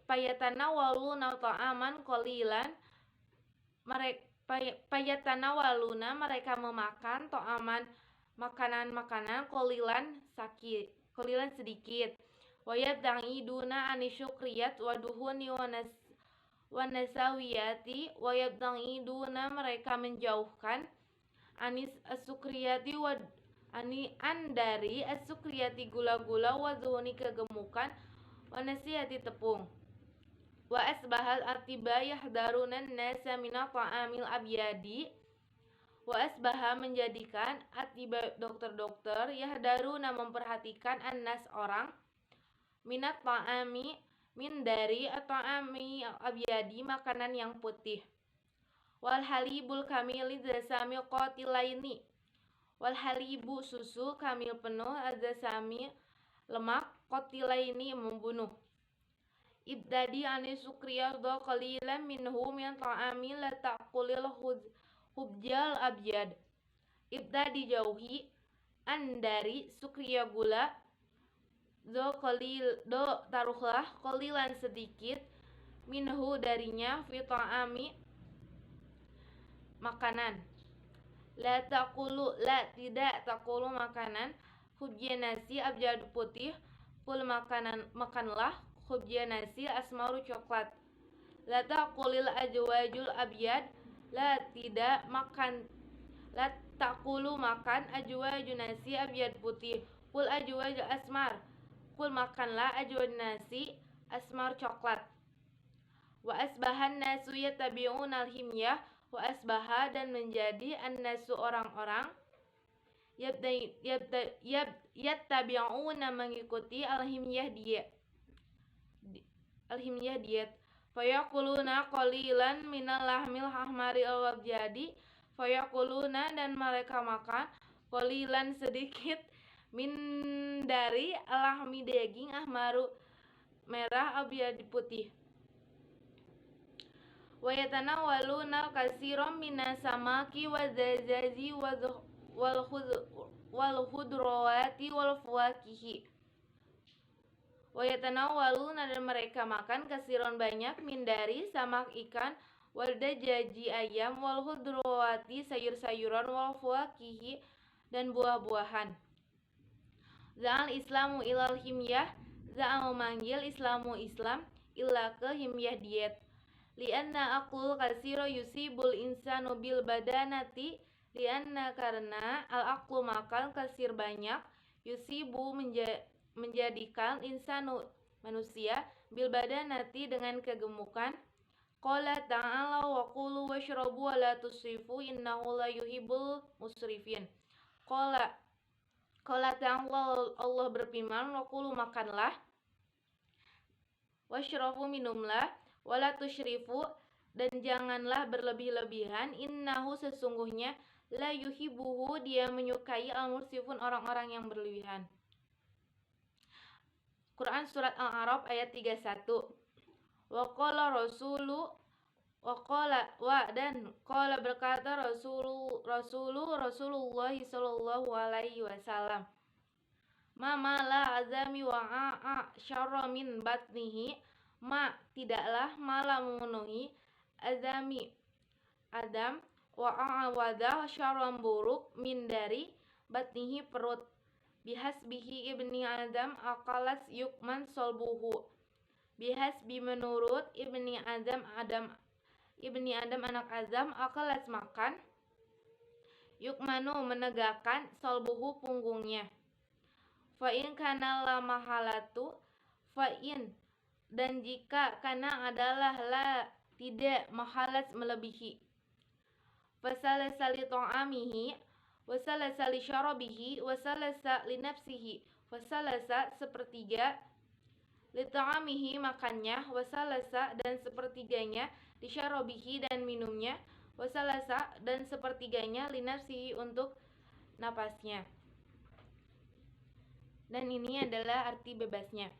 Payatanawaluna ta'aman qalilan, payatanawaluna mereka memakan ta'aman makanan-makanan qalilan sedikit. Wayabta'iduna anisyukriyat wa duhuni wa nasawiyati, wayabta'iduna mereka menjauhkan anis asukriyati wa dari asukriyati gula-gula wa duhuni kegemukan wa nasiyati tepung. Wa asbahal atiba yahdarunan nasa mina ta'amil abyadi, Wa asbaha menjadikan atibab dokter-dokter yahdaruna memperhatikan annas orang minat ta'ami min dari ta'ami abyadi makanan yang putih. Wal halibul kamili dzasami qatilaini. Wal halibu susu kamil penuh dzasami lemak qatilaini membunuh. Ibtadi ani sukriyadha qalilan minhu min ta'ami la taqulil hubjal abyad. Ibtadi jauhi an dari sukriya gula do taruhlah qalilan sedikit minhu darinya fi ta'ami makanan. La taqulu la tidak taqulu makanan hubjal nasi abyad putih kul makanlah hubjal nasi asmaru coklat. La taqulil ajwajul abyad la tidak makan la taqulu makan ajwajun nasi abyad putih kul ajwajul asmar kul makanlah ajwaj nasi asmar coklat. Wa asbahan nasu yatabi'un al-himyah wa asbaha dan menjadi an-nasu orang-orang yattabi'una mengikuti al-himyah diet fayakuluna qalilan minal lahmil ahmari al-wabjadi fayakuluna dan mereka makan qalilan sedikit min dari lahmi daging ahmaru merah abyadi putih. Wa yatanawaluna katsiran minas samaki wadzazazi wal khudrawati wal fawakihi. Wa yatanawaluna dan mereka makan kasiron banyak min dari samak ikan wal dajaji ayam wal khudrawati sayur-sayuran wal fawakihi dan buah-buahan. Za'al islamu ilal himyah za'al memanggil islamu Islam illa ke himyah diet. Lianna aqul kasiro yusibul insanu bil badanati lianna karena al aqlu makan kasir banyak yusibu menjadikan insanu manusia bil badanati dengan kegemukan. Qala ta'ala wa qulu washrabu wa la tusrifu innahu la yuhibbul musrifin. Qala ta'ala Allah berfirman wa qulu makanlah washrabu minumlah wala tusyrifu dan janganlah berlebih-lebihan innahu sesungguhnya la yuhibbuhu dia menyukai al-mursifun orang-orang yang berlebihan. Quran surat Al-A'raf ayat 31. Wa qala berkata Rasulullah sallallahu alaihi wasallam ma la azami wa syarra min batnihi ma tidaklah malah memenuhi azami adam wa awadah syarran buruk min dari batnihi perut bihasbihi ibni adam akalas yukman solbuhu bihasbi menurut ibni adam anak Adam akalas makan yukmanu menegakkan solbuhu punggungnya fa'in kana la mahalatu fa'in dan jika kana adalah la tidak mahalat melebihi fasalasa li ta'amihi wasalasa li syarabihi wasalasa li nafsihi wasalasa sepertiga li ta'amihi makannya wasalasa dan sepertiganya li syarabihi dan minumnya wasalasa dan sepertiganya li nafsihi untuk napasnya. Dan ini adalah arti bebasnya.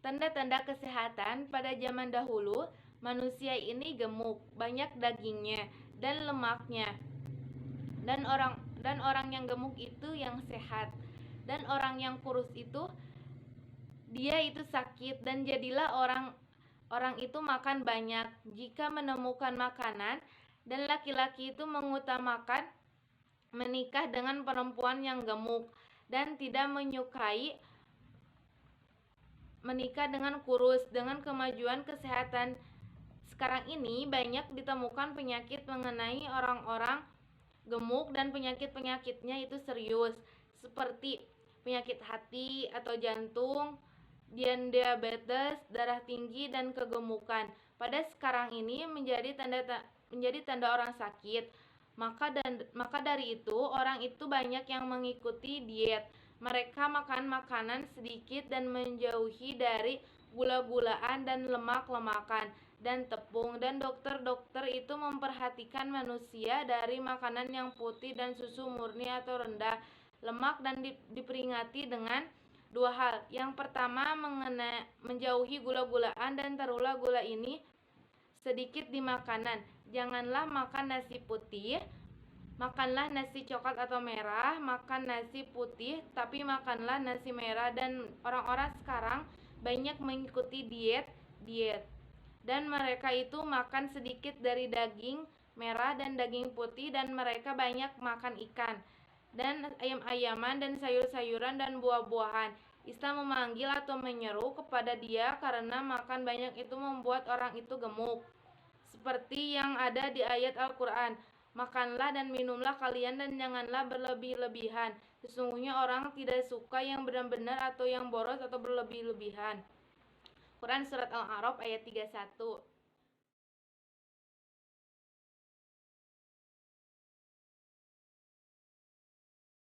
Tanda-tanda kesehatan pada zaman dahulu, manusia ini gemuk, banyak dagingnya dan lemaknya. Dan orang yang gemuk itu yang sehat. Dan orang yang kurus itu dia itu sakit dan jadilah orang itu makan banyak. Jika menemukan makanan dan laki-laki itu mengutamakan menikah dengan perempuan yang gemuk dan tidak menyukai menikah dengan kurus. Dengan kemajuan kesehatan sekarang ini banyak ditemukan penyakit mengenai orang-orang gemuk dan penyakit-penyakitnya itu serius seperti penyakit hati atau jantung, diabetes, darah tinggi dan kegemukan. Pada sekarang ini menjadi tanda orang sakit Maka dari itu orang itu banyak yang mengikuti diet. Mereka makan makanan sedikit dan menjauhi dari gula-gulaan dan lemak-lemakan dan tepung. Dan dokter-dokter itu memperhatikan manusia dari makanan yang putih dan susu murni atau rendah lemak, dan diperingati dengan dua hal. Yang pertama menjauhi gula-gulaan, dan taruhlah gula ini sedikit di makanan. Janganlah makan nasi putih, makanlah nasi coklat atau merah. Makan nasi putih, tapi makanlah nasi merah. Dan orang-orang sekarang banyak mengikuti diet, dan mereka itu makan sedikit dari daging merah dan daging putih, dan mereka banyak makan ikan dan ayam-ayaman dan sayur-sayuran dan buah-buahan. Islam memanggil atau menyeru kepada dia karena makan banyak itu membuat orang itu gemuk. Seperti yang ada di ayat Al-Quran, makanlah dan minumlah kalian dan janganlah berlebih-lebihan. Sesungguhnya orang tidak suka yang benar-benar atau yang boros atau berlebih-lebihan. Quran Surat Al-A'raf ayat 31.